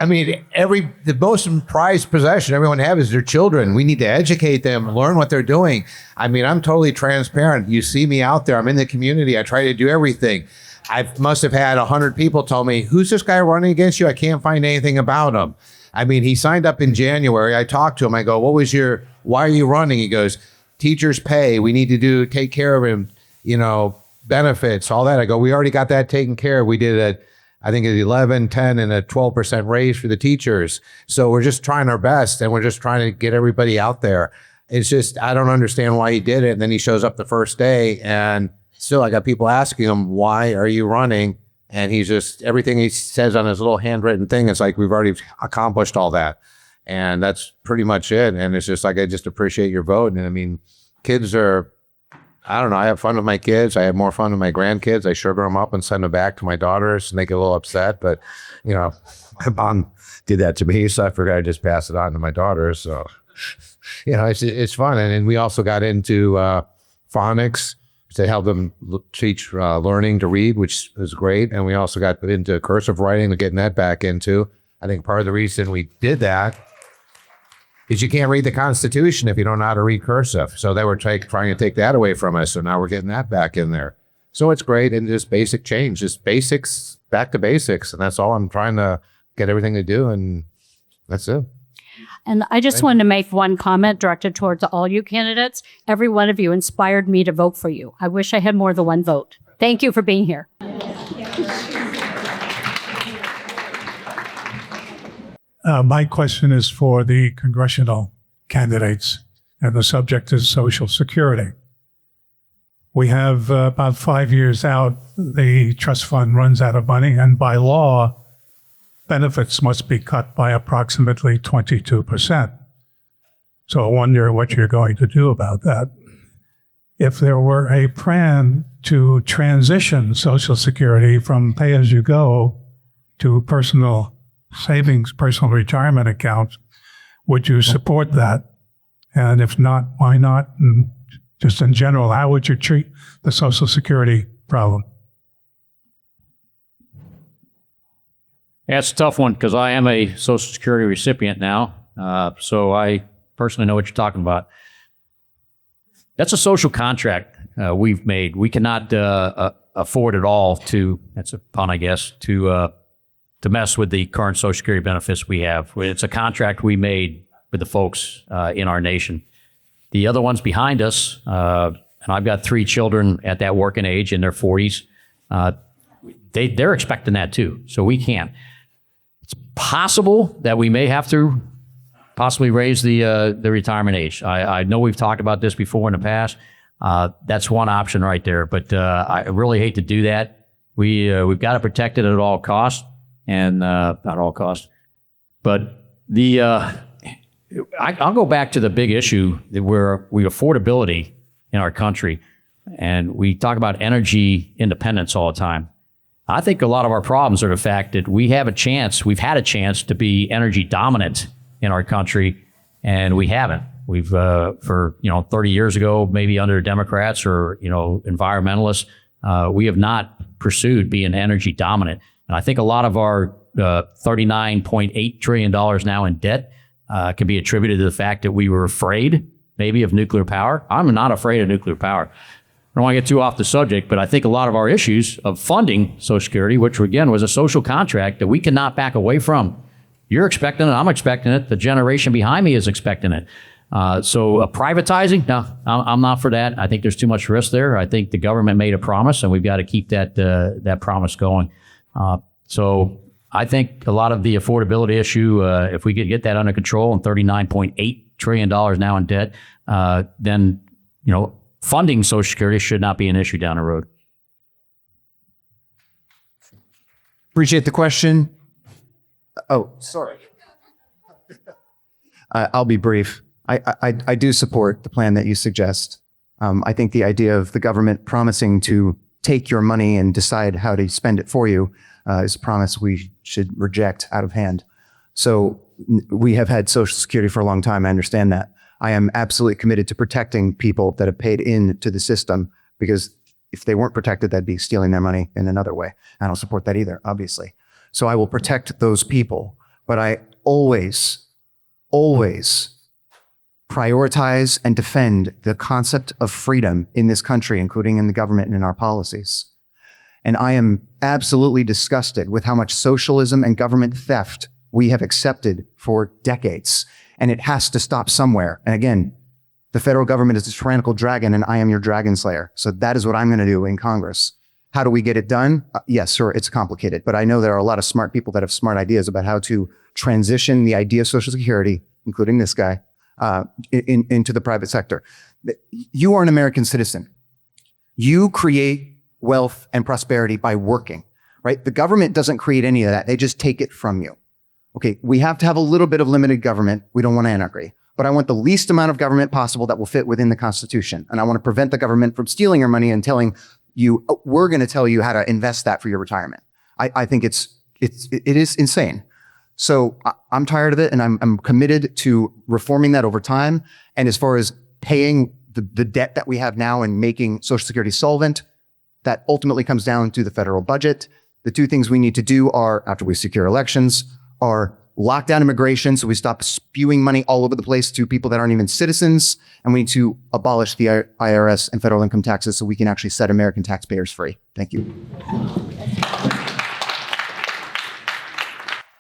the most prized possession everyone has is their children. We need to educate them, learn what they're doing. I mean, I'm totally transparent. You see me out there. I'm in the community. I try to do everything. I must have had 100 people tell me, who's this guy running against you? I can't find anything about him. I mean, he signed up in January. I talked to him. I go, why are you running? He goes, teachers pay. We need to take care of him, benefits, all that. I go, we already got that taken care of. We did I think it's 11, 10, and a 12% raise for the teachers. So we're just trying our best, and we're just trying to get everybody out there. It's just, I don't understand why he did it. And then he shows up the first day, and still I got people asking him, why are you running? And he's just, everything he says on his little handwritten thing, it's like, we've already accomplished all that. And that's pretty much it. And it's just like, I just appreciate your vote. And I mean, kids are, I don't know, I have fun with my kids. I have more fun with my grandkids. I sugar them up and send them back to my daughters, and they get a little upset. But, you know, my mom did that to me, so I figured I'd just pass it on to my daughters. So, you know, it's fun. And then we also got into phonics to help them teach learning to read, which is great. And we also got into cursive writing, getting that back into. I think part of the reason we did that is you can't read the Constitution if you don't know how to read cursive. So they were trying to take that away from us. So now we're getting that back in there. So it's great. And just basic change, just basics, back to basics. And that's all I'm trying to get everything to do. And that's it. And I just wanted to make one comment directed towards all you candidates. Every one of you inspired me to vote for you. I wish I had more than one vote. Thank you for being here. My question is for the congressional candidates, and the subject is Social Security. We have about 5 years out, the trust fund runs out of money, and by law, benefits must be cut by approximately 22%. So I wonder what you're going to do about that. If there were a plan to transition Social Security from pay-as-you-go to personal savings, personal retirement accounts, would you support that? And if not, why not? And just in general, how would you treat the Social Security problem? Yeah, it's a tough one because I am a Social Security recipient now. So I personally know what you're talking about. That's a social contract we've made. We cannot afford at all to, that's a pun, I guess, to mess with the current Social Security benefits we have. It's a contract we made with the folks in our nation. The other ones behind us, and I've got 3 children at that working age in their 40s, they're expecting that too. So we can't. It's possible that we may have to possibly raise the retirement age. I know we've talked about this before in the past. That's one option right there, but I really hate to do that. We've got to protect it at all costs, and not all costs. But I'll go back to the big issue that we affordability in our country, and we talk about energy independence all the time. I think a lot of our problems are the fact that we've had a chance to be energy dominant in our country, and we haven't. We've, for 30 years ago, maybe under Democrats or environmentalists, we have not pursued being energy dominant. And I think a lot of our $39.8 trillion now in debt can be attributed to the fact that we were afraid maybe of nuclear power. I'm not afraid of nuclear power. I don't want to get too off the subject, but I think a lot of our issues of funding Social Security, which again was a social contract that we cannot back away from. You're expecting it, I'm expecting it, the generation behind me is expecting it. So privatizing, no, I'm not for that. I think there's too much risk there. I think the government made a promise, and we've got to keep that promise going. So I think a lot of the affordability issue, if we could get that under control and $39.8 trillion now in debt, then funding Social Security should not be an issue down the road. Appreciate the question. Oh, sorry. I'll be brief. I do support the plan that you suggest. I think the idea of the government promising to take your money and decide how to spend it for you is a promise we should reject out of hand. So we have had Social Security for a long time. I understand that. I am absolutely committed to protecting people that have paid into the system, because if they weren't protected, that'd be stealing their money in another way. I don't support that either, obviously. So I will protect those people, but I always prioritize and defend the concept of freedom in this country, including in the government and in our policies. And I am absolutely disgusted with how much socialism and government theft we have accepted for decades. And it has to stop somewhere. And again, the federal government is a tyrannical dragon, and I am your dragon slayer. So that is what I'm going to do in Congress. How do we get it done? Yes, sir, it's complicated, but I know there are a lot of smart people that have smart ideas about how to transition the idea of Social Security, including this guy, into the private sector. You are an American citizen. You create wealth and prosperity by working, right? The government doesn't create any of that. They just take it from you. Okay, we have to have a little bit of limited government. We don't want anarchy, but I want the least amount of government possible that will fit within the Constitution. And I want to prevent the government from stealing your money and telling you, oh, we're going to tell you how to invest that for your retirement. I think it is insane. So I'm tired of it, and I'm committed to reforming that over time. And as far as paying the debt that we have now and making Social Security solvent, that ultimately comes down to the federal budget. The two things we need to do are, after we secure elections, are lock down immigration so we stop spewing money all over the place to people that aren't even citizens. And we need to abolish the IRS and federal income taxes so we can actually set American taxpayers free. Thank you.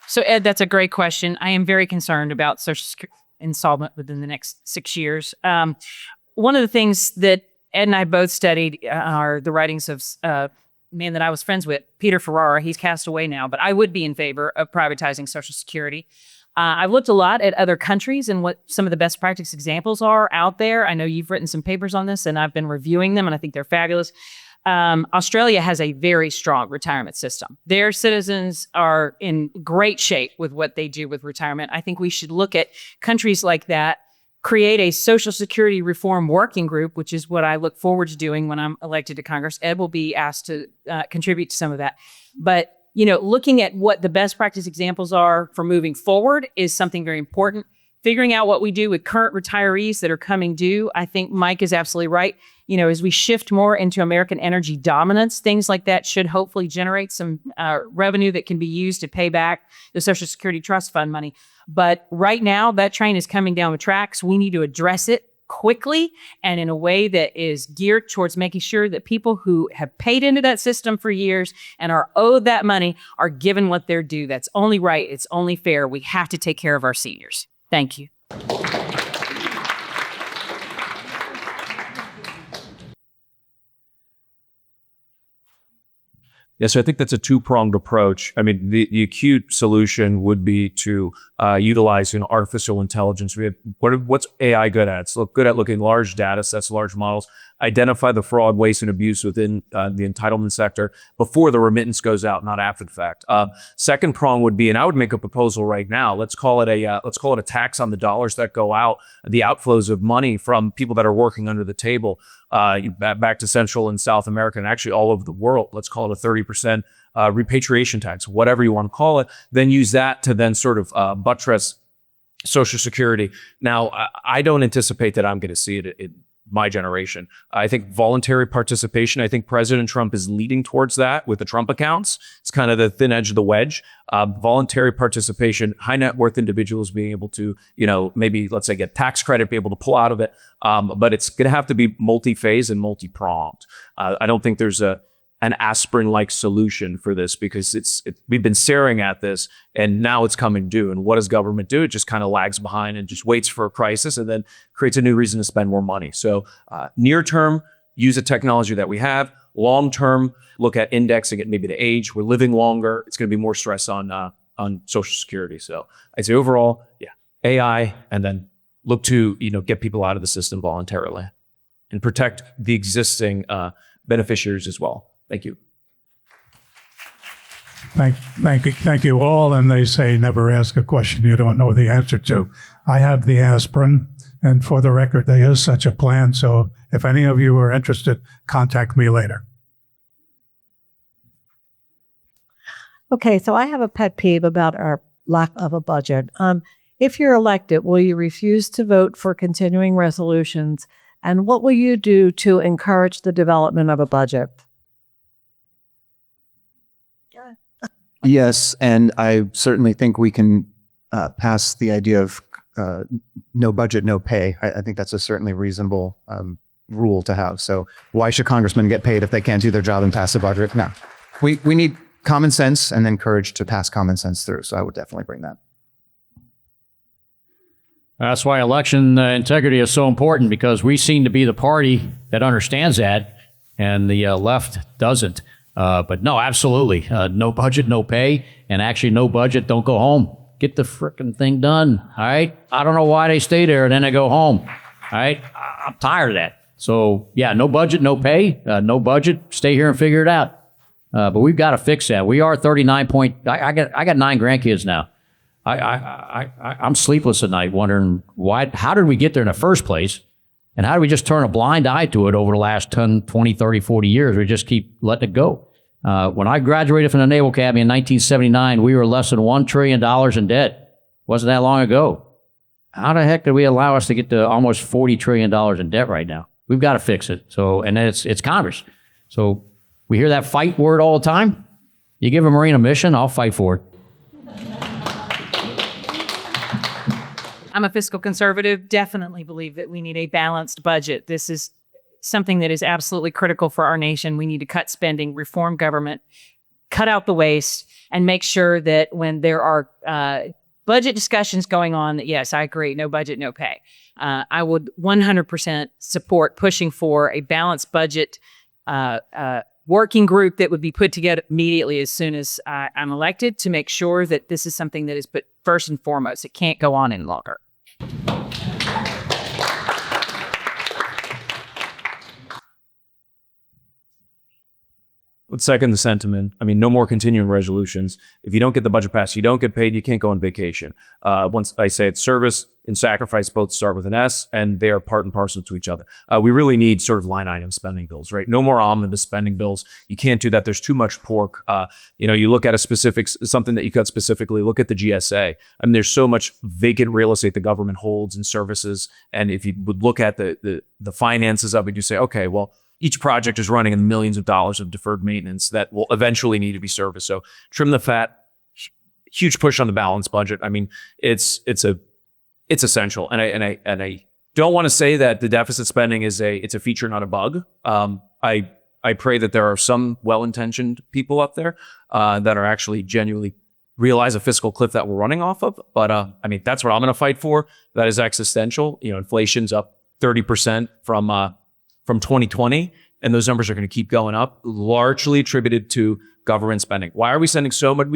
So, Ed, that's a great question. I am very concerned about Social Security insolvent within the next 6 years. One of the things that Ed and I both studied are the writings of a man that I was friends with, Peter Ferrara. He's cast away now, but I would be in favor of privatizing Social Security. I've looked a lot at other countries and what some of the best practice examples are out there. I know you've written some papers on this, and I've been reviewing them, and I think they're fabulous. Australia has a very strong retirement system. Their citizens are in great shape with what they do with retirement. I think we should look at countries like that, create a Social Security reform working group, which is what I look forward to doing when I'm elected to Congress. Ed will be asked to contribute to some of that. But, you know, looking at what the best practice examples are for moving forward is something very important. Figuring out what we do with current retirees that are coming due. I think Mike is absolutely right. You know, as we shift more into American energy dominance, things like that should hopefully generate some revenue that can be used to pay back the Social Security Trust Fund money. But right now, that train is coming down the tracks. We need to address it quickly and in a way that is geared towards making sure that people who have paid into that system for years and are owed that money are given what they're due. That's only right. It's only fair. We have to take care of our seniors. Thank you. Yeah, so I think that's a two-pronged approach. I mean, the acute solution would be to utilize artificial intelligence. What's AI good at? It's good at looking at large data sets, large models, identify the fraud, waste, and abuse within the entitlement sector before the remittance goes out, not after the fact. Second prong would be, and I would make a proposal right now. Let's call it a tax on the dollars that go out, the outflows of money from people that are working under the table. Back to Central and South America and actually all over the world. Let's call it a 30% repatriation tax, whatever you want to call it. Then use that to then sort of buttress Social Security. Now, I don't anticipate that I'm going to see it in my generation. I think voluntary participation, I think President Trump is leading towards that with the Trump accounts. It's kind of the thin edge of the wedge. Voluntary participation, high net worth individuals being able to, maybe let's say get tax credit, be able to pull out of it. But it's going to have to be multi-phase and multi-pronged. I don't think there's an aspirin-like solution for this because we've been staring at this and now it's coming due. And what does government do? It just kind of lags behind and just waits for a crisis and then creates a new reason to spend more money. So near term, use the technology that we have. Long term, look at indexing it maybe to age. We're living longer. It's going to be more stress on Social Security. So I'd say overall, AI, and then look to get people out of the system voluntarily and protect the existing beneficiaries as well. Thank you. Thank you all. And they say never ask a question you don't know the answer to. I have the aspirin, and for the record, there is such a plan. So if any of you are interested, contact me later. Okay, so I have a pet peeve about our lack of a budget. If you're elected, will you refuse to vote for continuing resolutions? And what will you do to encourage the development of a budget? Yes, and I certainly think we can pass the idea of no budget, no pay. I think that's a certainly reasonable rule to have. So why should congressmen get paid if they can't do their job and pass a budget? No. We need common sense and then courage to pass common sense through. So I would definitely bring that. That's why election integrity is so important, because we seem to be the party that understands that and the left doesn't. But no, absolutely. No budget, no pay. And actually, no budget, don't go home. Get the frickin' thing done. All right. I don't know why they stay there and then they go home. All right. I'm tired of that. So yeah, no budget, no pay, no budget. Stay here and figure it out. But we've got to fix that. We are 39 point. I got 9 grandkids now. I'm sleepless at night wondering how did we get there in the first place? And how do we just turn a blind eye to it over the last 10, 20, 30, 40 years? We just keep letting it go. When I graduated from the Naval Academy in 1979, we were less than $1 trillion in debt. Wasn't that long ago. How the heck did we allow us to get to almost $40 trillion in debt right now? We've got to fix it. So, and then it's Congress. So we hear that fight word all the time. You give a Marine a mission, I'll fight for it. I'm a fiscal conservative, definitely believe that we need a balanced budget. This is something that is absolutely critical for our nation. We need to cut spending, reform government, cut out the waste, and make sure that when there are budget discussions going on, that yes, I agree, no budget, no pay. I would 100% support pushing for a balanced budget working group that would be put together immediately as soon as I'm elected to make sure that this is something that is put first and foremost. It can't go on any longer. Let's second the sentiment. I mean, no more continuing resolutions. If you don't get the budget passed, you don't get paid, you can't go on vacation. Once I say it's service and sacrifice both start with an S, and they are part and parcel to each other. We really need sort of line item spending bills, right? No more omnibus spending bills. You can't do that. There's too much pork. You look at something that you cut specifically, look at the GSA. I mean, there's so much vacant real estate the government holds and services. And if you would look at the finances of it, you say, okay, well, each project is running in millions of dollars of deferred maintenance that will eventually need to be serviced. So trim the fat, huge push on the balanced budget. I mean, it's essential. And I don't want to say that the deficit spending it's a feature, not a bug. I pray that there are some well-intentioned people up there that are actually genuinely realize a fiscal cliff that we're running off of. But I mean, that's what I'm going to fight for. That is existential. Inflation's up 30% from 2020, and those numbers are going to keep going up, largely attributed to government spending. Why are we sending so much?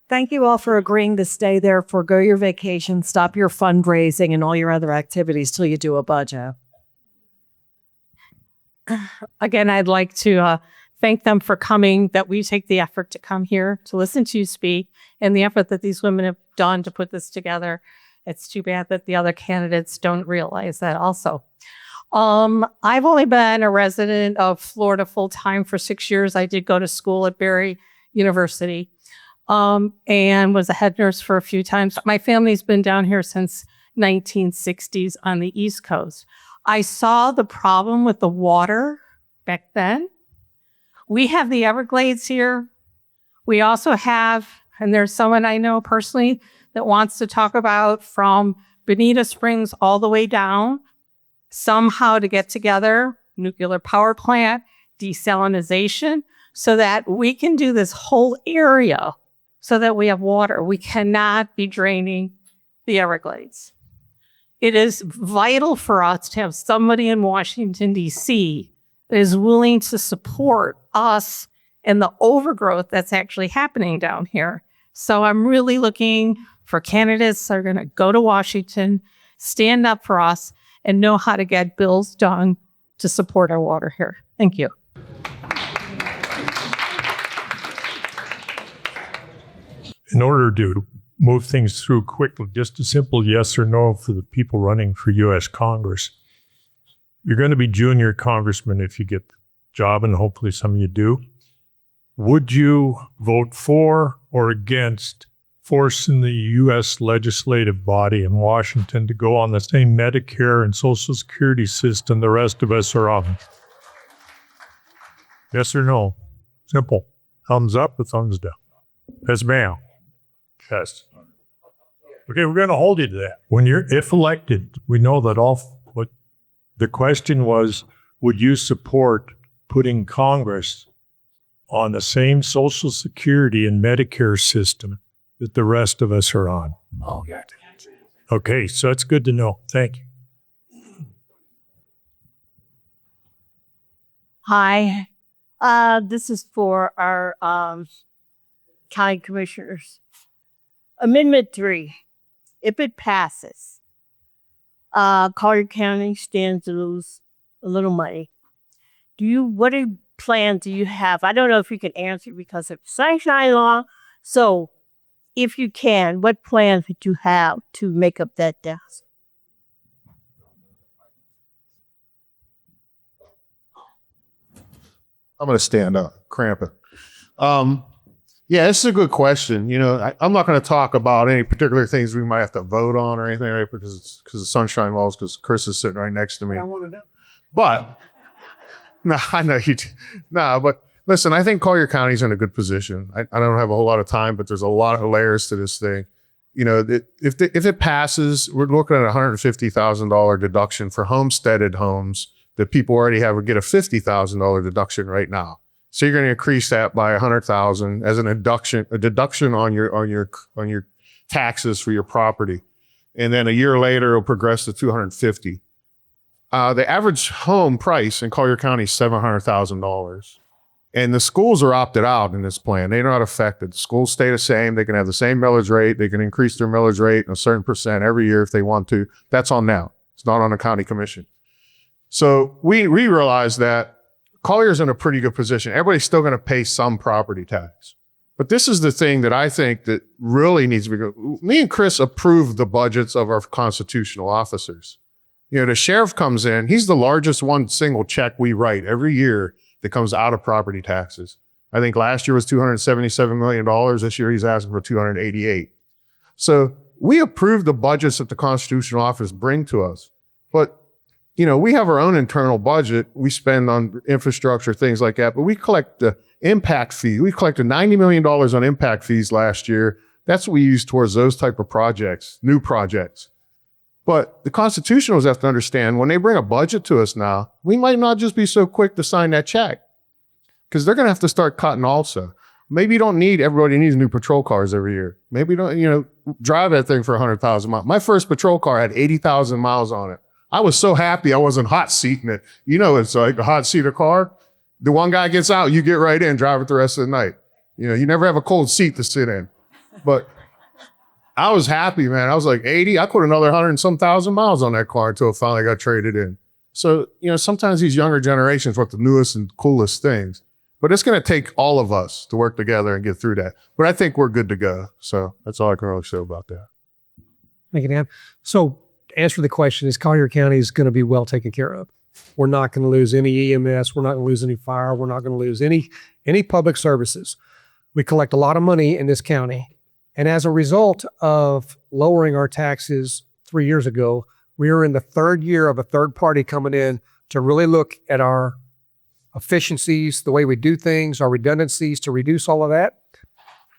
Thank you all for agreeing to stay there, forgo your vacation, stop your fundraising and all your other activities till you do a budget. Again, I'd like to thank them for coming, that we take the effort to come here to listen to you speak, and the effort that these women have done to put this together. It's too bad that the other candidates don't realize that also. I've only been a resident of Florida full-time for 6 years. I did go to school at Berry University and was a head nurse for a few times. My family's been down here since 1960s on the East Coast. I saw the problem with the water back then. We have the Everglades here. We also have, and there's someone I know personally that wants to talk about from Bonita Springs all the way down, somehow to get together, nuclear power plant, desalinization, so that we can do this whole area so that we have water. We cannot be draining the Everglades. It is vital for us to have somebody in Washington, D.C. that is willing to support us and the overgrowth that's actually happening down here. So I'm really looking for candidates that are going to go to Washington, stand up for us, and know how to get bills done to support our water here. Thank you. In order to move things through quickly, just a simple yes or no for the people running for U.S. Congress. You're going to be junior congressman if you get the job, and hopefully some of you do. Would you vote for or against forcing the U.S. legislative body in Washington to go on the same Medicare and Social Security system the rest of us are on? Yes or no? Simple. Thumbs up or thumbs down? Yes, ma'am. Yes. Okay, we're going to hold you to that. If elected, we know that what the question was, would you support putting Congress on the same Social Security and Medicare system that the rest of us are on? Oh, yeah. Okay, so that's good to know. Thank you. Hi. This is for our county commissioners. Amendment 3, if it passes, Collier County stands to lose a little money. What plans do you have? I don't know if you can answer because of sunshine law. So if you can, what plans would you have to make up that deficit? I'm going to stand up, cramping. Yeah, this is a good question. You know, I'm not going to talk about any particular things we might have to vote on or anything, right? Because of sunshine laws, because Chris is sitting right next to me. I want to know. But no, I know you. No, but listen, I think Collier County's in a good position. I don't have a whole lot of time, but there's a lot of layers to this thing. You know, if it passes, we're looking at a $150,000 deduction for homesteaded homes that people already have get a $50,000 deduction right now. So you're going to increase that by $100,000 as a deduction on your taxes for your property, and then a year later it'll progress to $250,000. The average home price in Collier County is $700,000, and the schools are opted out in this plan. They're not affected. The schools stay the same. They can have the same millage rate. They can increase their millage rate a certain percent every year if they want to. That's on them. It's not on the county commission. So we realize that Collier's in a pretty good position. Everybody's still going to pay some property tax. But this is the thing that I think that really needs to be good. Me and Chris approved the budgets of our constitutional officers. You know, the sheriff comes in, he's the largest one single check we write every year that comes out of property taxes. I think last year was $277 million. This year he's asking for $288. So we approve the budgets that the constitutional office bring to us. But you know, we have our own internal budget. We spend on infrastructure, things like that, but we collect the impact fee. We collected $90 million on impact fees last year. That's what we use towards those type of projects, new projects. But the constitutionals have to understand when they bring a budget to us now, we might not just be so quick to sign that check because they're going to have to start cutting also. Maybe you don't need, everybody needs new patrol cars every year. Maybe you don't, you know, drive that thing for 100,000 miles. My first patrol car had 80,000 miles on it. I was so happy I wasn't hot seating it. You know, it's like a hot seat a car. The one guy gets out, you get right in, drive it the rest of the night. You know, you never have a cold seat to sit in. But I was happy, man. I was like 80. I put another 100 and some thousand miles on that car until it finally got traded in. So, you know, sometimes these younger generations want the newest and coolest things. But it's going to take all of us to work together and get through that. But I think we're good to go. So that's all I can really say about that. Thank you, Dan. So, answer the question is Collier County is going to be well taken care of. We're not going to lose any EMS. We're not going to lose any fire. We're not going to lose any public services. We collect a lot of money in this county. And as a result of lowering our taxes 3 years ago, we are in the third year of a third party coming in to really look at our efficiencies, the way we do things, our redundancies to reduce all of that.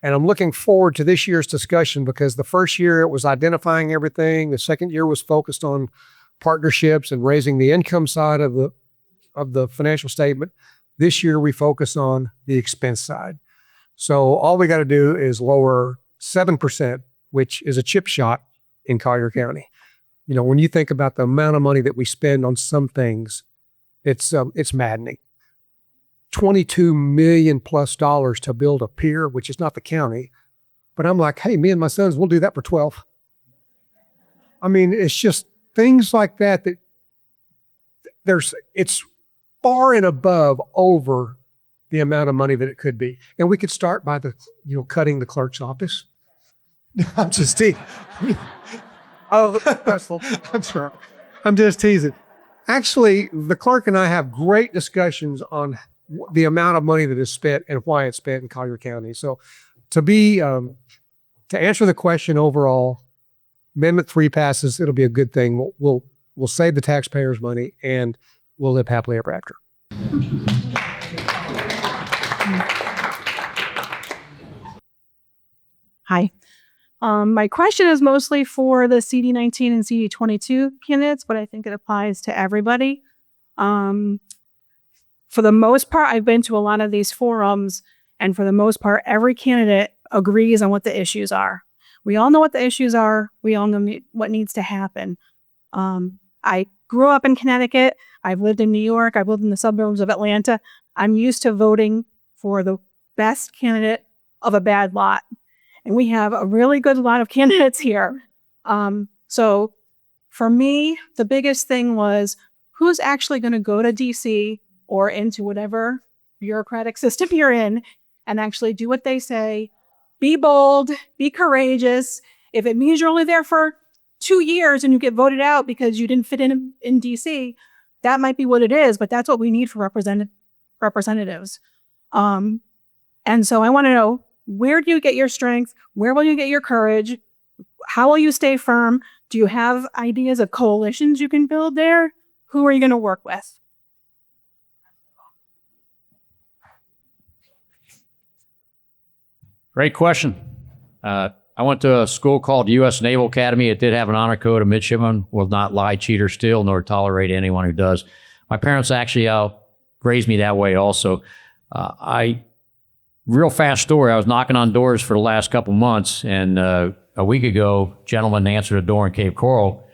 And I'm looking forward to this year's discussion because the first year it was identifying everything. The second year was focused on partnerships and raising the income side of the financial statement. This year we focus on the expense side. So all we got to do is lower 7%, which is a chip shot in Collier County. You know, when you think about the amount of money that we spend on some things, it's maddening. $22 million plus to build a pier, which is not the county. But I'm like, hey, me and my sons, we'll do that for 12. I mean, it's just things like that it's far and above over the amount of money that it could be. And we could start by cutting the clerk's office. I'm just teasing. Oh, I'm just teasing. Actually, the clerk and I have great discussions on the amount of money that is spent and why it's spent in Collier County. So to answer the question overall, Amendment 3 passes, it'll be a good thing. We'll save the taxpayers money and we'll live happily ever after. Hi. My question is mostly for the CD19 and CD22 candidates, but I think it applies to everybody. For the most part, I've been to a lot of these forums, and for the most part, every candidate agrees on what the issues are. We all know what the issues are. We all know what needs to happen. I grew up in Connecticut. I've lived in New York. I've lived in the suburbs of Atlanta. I'm used to voting for the best candidate of a bad lot. And we have a really good lot of candidates here. So for me, the biggest thing was who's actually going to go to DC or into whatever bureaucratic system you're in and actually do what they say. Be bold, be courageous. If it means you're only there for 2 years and you get voted out because you didn't fit in DC, that might be what it is, but that's what we need for representatives. And so I want to know, where do you get your strength? Where will you get your courage? How will you stay firm? Do you have ideas of coalitions you can build there? Who are you going to work with? Great question. I went to a school called U.S. Naval Academy. It did have an honor code. A midshipman will not lie, cheat, or steal, nor tolerate anyone who does. My parents actually raised me that way also. Real fast story. I was knocking on doors for the last couple months, and a week ago, a gentleman answered a door in Cape Coral.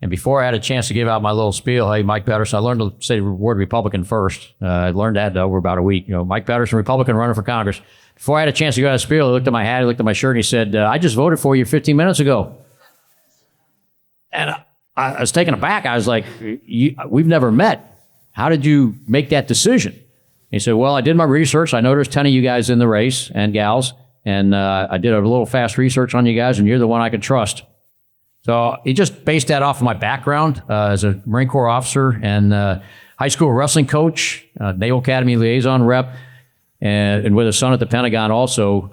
And before I had a chance to give out my little spiel, hey, Mike Pedersen, I learned to say the word Republican first. I learned that over about a week. Mike Pedersen, Republican, running for Congress. Before I had a chance to go out a spiel, he looked at my hat, he looked at my shirt, and he said, I just voted for you 15 minutes ago. And I was taken aback. I was like, we've never met. How did you make that decision? He said, well, I did my research. I know there's 10 of you guys in the race and gals, and I did a little fast research on you guys, and you're the one I could trust. So he just based that off of my background as a Marine Corps officer and high school wrestling coach, Naval Academy liaison rep, and with a son at the Pentagon also.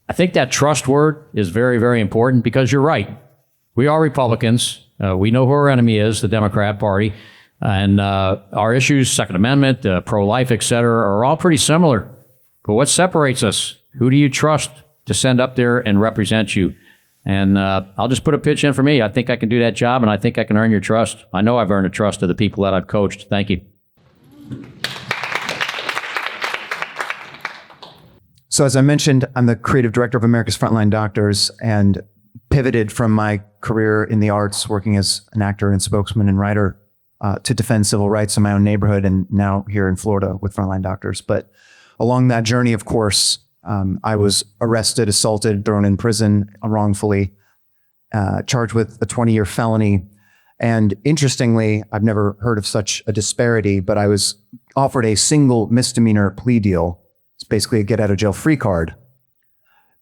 I think that trust word is very, very important because you're right. We are Republicans. We know who our enemy is, the Democrat Party. And our issues, Second Amendment, pro-life, et cetera, are all pretty similar. But what separates us? Who do you trust to send up there and represent you? And I'll just put a pitch in for me. I think I can do that job, and I think I can earn your trust. I know I've earned the trust of the people that I've coached. Thank you. So as I mentioned, I'm the creative director of America's Frontline Doctors and pivoted from my career in the arts, working as an actor and spokesman and writer, to defend civil rights in my own neighborhood and now here in Florida with Frontline Doctors. But along that journey, of course, I was arrested, assaulted, thrown in prison wrongfully, charged with a 20-year felony. And interestingly, I've never heard of such a disparity, but I was offered a single misdemeanor plea deal. It's basically a get-out-of-jail-free card.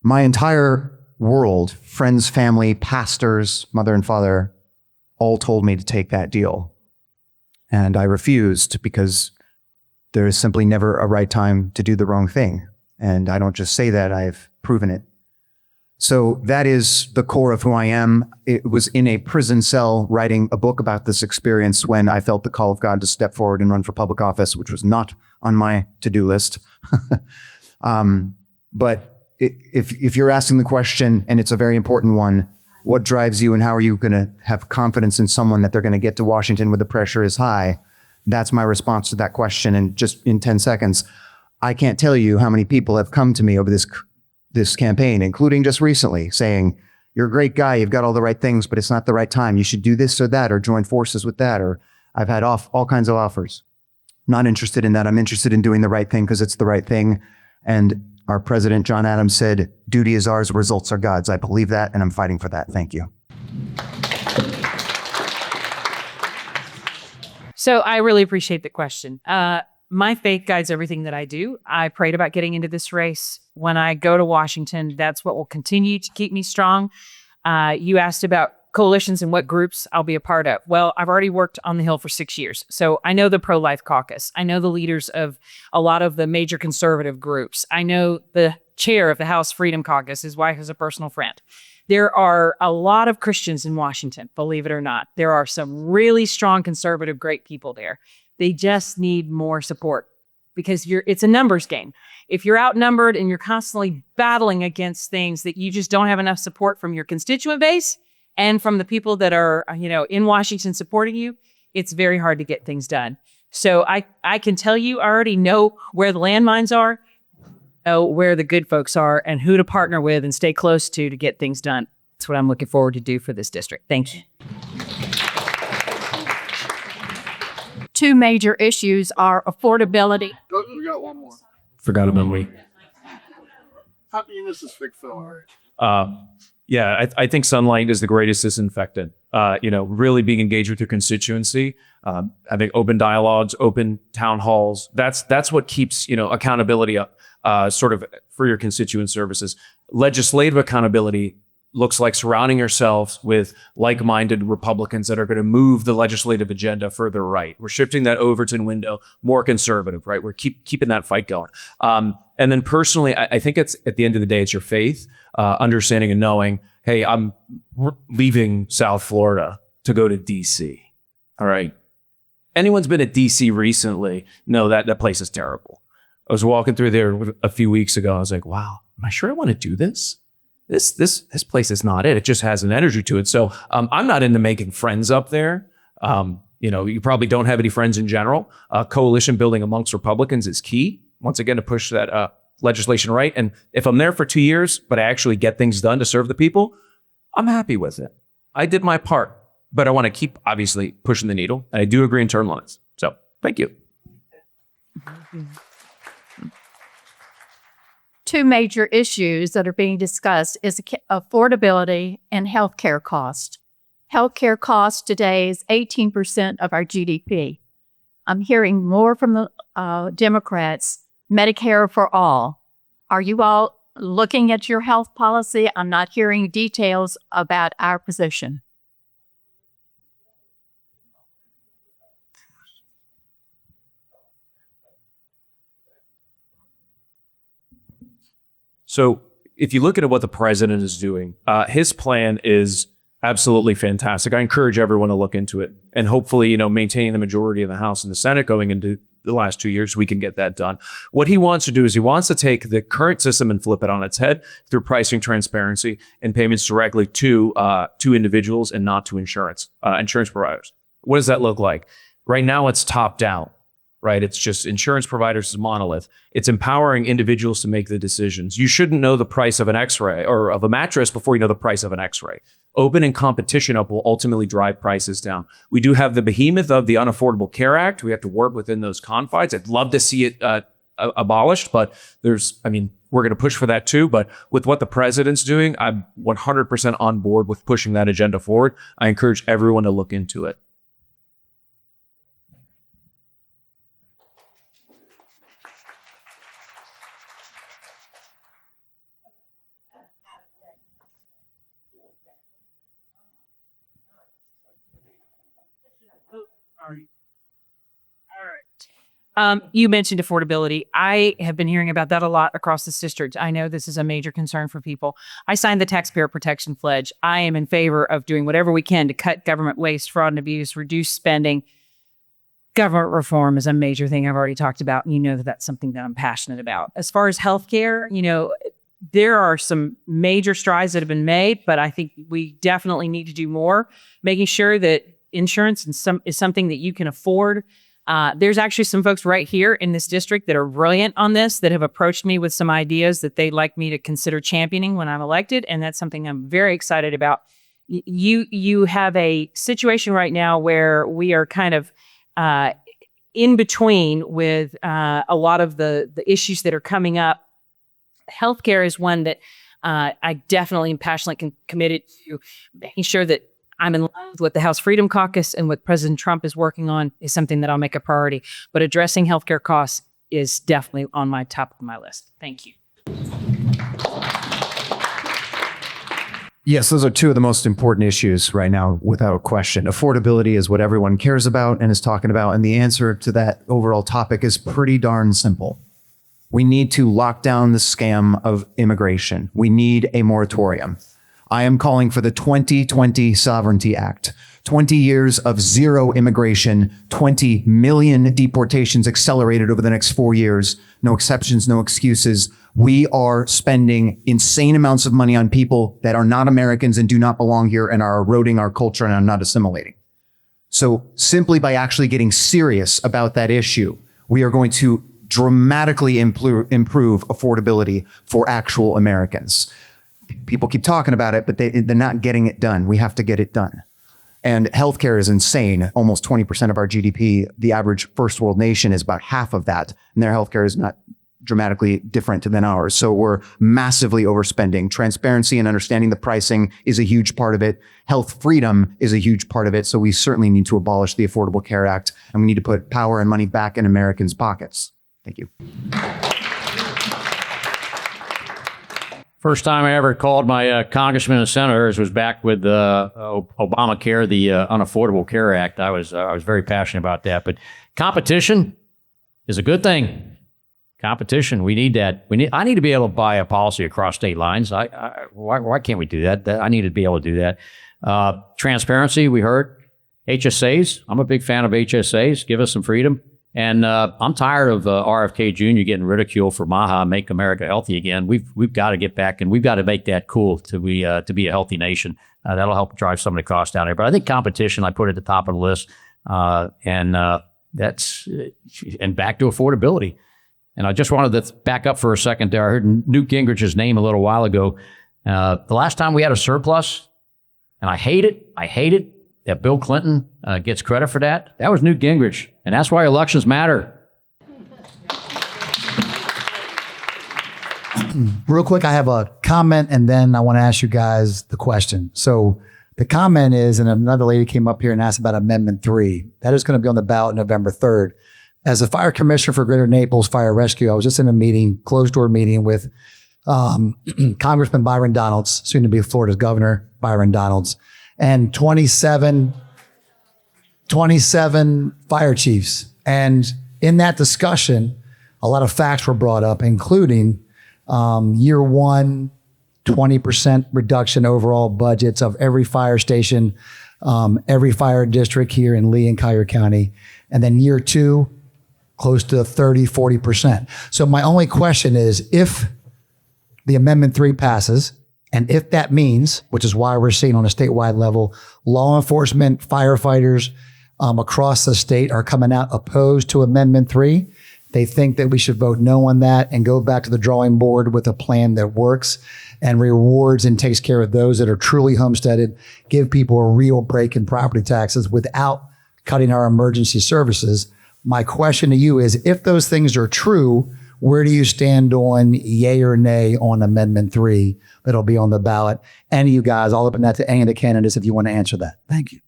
My entire world, friends, family, pastors, mother and father, all told me to take that deal. And I refused because there is simply never a right time to do the wrong thing. And I don't just say that, I've proven it. So that is the core of who I am. It was in a prison cell writing a book about this experience when I felt the call of God to step forward and run for public office, which was not on my to-do list. But if you're asking the question, and it's a very important one, what drives you and how are you going to have confidence in someone that they're going to get to Washington where the pressure is high? That's my response to that question. And just in 10 seconds, I can't tell you how many people have come to me over this campaign, including just recently, saying, you're a great guy, you've got all the right things, but it's not the right time. You should do this or that, or join forces with that, or I've had all kinds of offers. Not interested in that. I'm interested in doing the right thing because it's the right thing. And our president, John Adams, said, duty is ours, results are God's. I believe that, and I'm fighting for that. Thank you. So I really appreciate the question. My faith guides everything that I do. I prayed about getting into this race. When I go to Washington, that's what will continue to keep me strong. You asked about coalitions and what groups I'll be a part of. Well, I've already worked on the Hill for 6 years. So I know the pro-life caucus. I know the leaders of a lot of the major conservative groups. I know the chair of the House Freedom Caucus. His wife is a personal friend. There are a lot of Christians in Washington, believe it or not. There are some really strong conservative, great people there. They just need more support because it's a numbers game. If you're outnumbered and you're constantly battling against things that you just don't have enough support from your constituent base and from the people that are, in Washington supporting you, it's very hard to get things done. So I can tell you, I already know where the landmines are, know where the good folks are, and who to partner with and stay close to get things done. That's what I'm looking forward to do for this district. Thank you. two major issues are affordability. We got one more. Forgot about me. Happiness is fake filler. Yeah, I think sunlight is the greatest disinfectant. Really being engaged with your constituency, having open dialogues, open town halls. That's what keeps accountability up, sort of for your constituent services. Legislative accountability looks like surrounding yourselves with like-minded Republicans that are going to move the legislative agenda further right. We're shifting that Overton window more conservative, right? We're keeping that fight going. And then personally, I think it's at the end of the day, it's your faith, understanding and knowing, hey, I'm leaving South Florida to go to DC. All right. Anyone's been at DC recently? No, that place is terrible. I was walking through there a few weeks ago. I was like, wow, am I sure I want to do this? This place is not it. It just has an energy to it. So I'm not into making friends up there. You probably don't have any friends in general. Coalition building amongst Republicans is key. Once again, to push that legislation right. And if I'm there for 2 years, but I actually get things done to serve the people, I'm happy with it. I did my part, but I want to keep obviously pushing the needle. And I do agree in term limits. So thank you. Two major issues that are being discussed is affordability and healthcare cost. Healthcare cost today is 18% of our GDP. I'm hearing more from the Democrats, Medicare for all. Are you all looking at your health policy? I'm not hearing details about our position. So if you look at what the president is doing, his plan is absolutely fantastic. I encourage everyone to look into it, and hopefully, maintaining the majority of the House and the Senate going into the last 2 years, we can get that done. What he wants to do is he wants to take the current system and flip it on its head through pricing transparency and payments directly to individuals and not to insurance providers. What does that look like? Right now, it's top down. Right? It's just insurance providers is monolith. It's empowering individuals to make the decisions. You shouldn't know the price of an x-ray or of a mattress before you know the price of an x-ray. Opening competition up will ultimately drive prices down. We do have the behemoth of the Unaffordable Care Act. We have to work within those confines. I'd love to see it abolished, but we're going to push for that too. But with what the president's doing, I'm 100% on board with pushing that agenda forward. I encourage everyone to look into it. You mentioned affordability. I have been hearing about that a lot across this district. I know this is a major concern for people. I signed the Taxpayer Protection Pledge. I am in favor of doing whatever we can to cut government waste, fraud, and abuse, reduce spending. Government reform is a major thing I've already talked about, and that's something that I'm passionate about. As far as healthcare, there are some major strides that have been made, but I think we definitely need to do more, making sure that insurance is something that you can afford. There's actually some folks right here in this district that are brilliant on this, that have approached me with some ideas that they'd like me to consider championing when I'm elected. And that's something I'm very excited about. You have a situation right now where we are kind of in between with a lot of the issues that are coming up. Healthcare is one that I definitely am passionately committed to making sure that I'm in line with what the House Freedom Caucus and what President Trump is working on is something that I'll make a priority. But addressing healthcare costs is definitely on my top of my list. Thank you. Yes, those are two of the most important issues right now, without question. Affordability is what everyone cares about and is talking about. And the answer to that overall topic is pretty darn simple. We need to lock down the scam of immigration. We need a moratorium. I am calling for the 2020 Sovereignty Act. 20 years of zero immigration, 20 million deportations accelerated over the next 4 years. No exceptions, no excuses. We are spending insane amounts of money on people that are not Americans and do not belong here and are eroding our culture and are not assimilating. So simply by actually getting serious about that issue, we are going to dramatically improve affordability for actual Americans. People keep talking about it, but they're not getting it done. We have to get it done. And healthcare is insane. Almost 20% of our GDP. The average first world nation is about half of that. And their healthcare is not dramatically different than ours. So we're massively overspending. Transparency and understanding the pricing is a huge part of it. Health freedom is a huge part of it. So we certainly need to abolish the Affordable Care Act, and we need to put power and money back in Americans' pockets. Thank you. First time I ever called my congressman and senators was back with Obamacare, the Unaffordable Care Act. I was very passionate about that. But competition is a good thing. Competition, we need that. I need to be able to buy a policy across state lines. Why can't we do that? I need to be able to do that. Transparency, we heard. HSAs, I'm a big fan of HSAs. Give us some freedom. And I'm tired of RFK Jr. getting ridiculed for MAHA, Make America Healthy Again. We've got to get back, and we've got to make that cool to be a healthy nation. That'll help drive some of the costs down there. But I think competition, I put at the top of the list, and back to affordability. And I just wanted to back up for a second there. I heard Newt Gingrich's name a little while ago. The last time we had a surplus, and I hate it that Bill Clinton gets credit for that. That was Newt Gingrich, and that's why elections matter. Real quick, I have a comment, and then I want to ask you guys the question. So the comment is, and another lady came up here and asked about Amendment 3. That is going to be on the ballot November 3rd. As a fire commissioner for Greater Naples Fire Rescue, I was just in a meeting, closed-door meeting with Congressman Byron Donalds, soon to be Florida's governor, Byron Donalds, and 27 fire chiefs. And in that discussion, a lot of facts were brought up, including year one, 20% reduction overall budgets of every fire station, every fire district here in Lee and Collier County. And then year two, close to 30, 40%. So my only question is, if the Amendment 3 passes, and if that means, which is why we're seeing on a statewide level, law enforcement, firefighters across the state are coming out opposed to Amendment 3, they think that we should vote no on that and go back to the drawing board with a plan that works and rewards and takes care of those that are truly homesteaded, give people a real break in property taxes without cutting our emergency services. My question to you is, if those things are true, where do you stand on yay or nay on Amendment 3 that'll be on the ballot? Any of you guys, I'll open that to any of the candidates if you want to answer that. Thank you.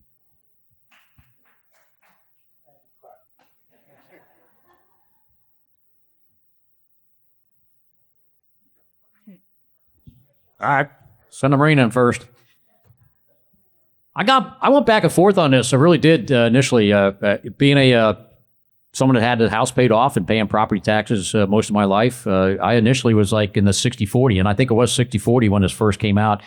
All right, send the Marine in first. I went back and forth on this. I really did initially. Being someone that had the house paid off and paying property taxes most of my life, I initially was like in the 60-40, and I think it was 60-40 when this first came out.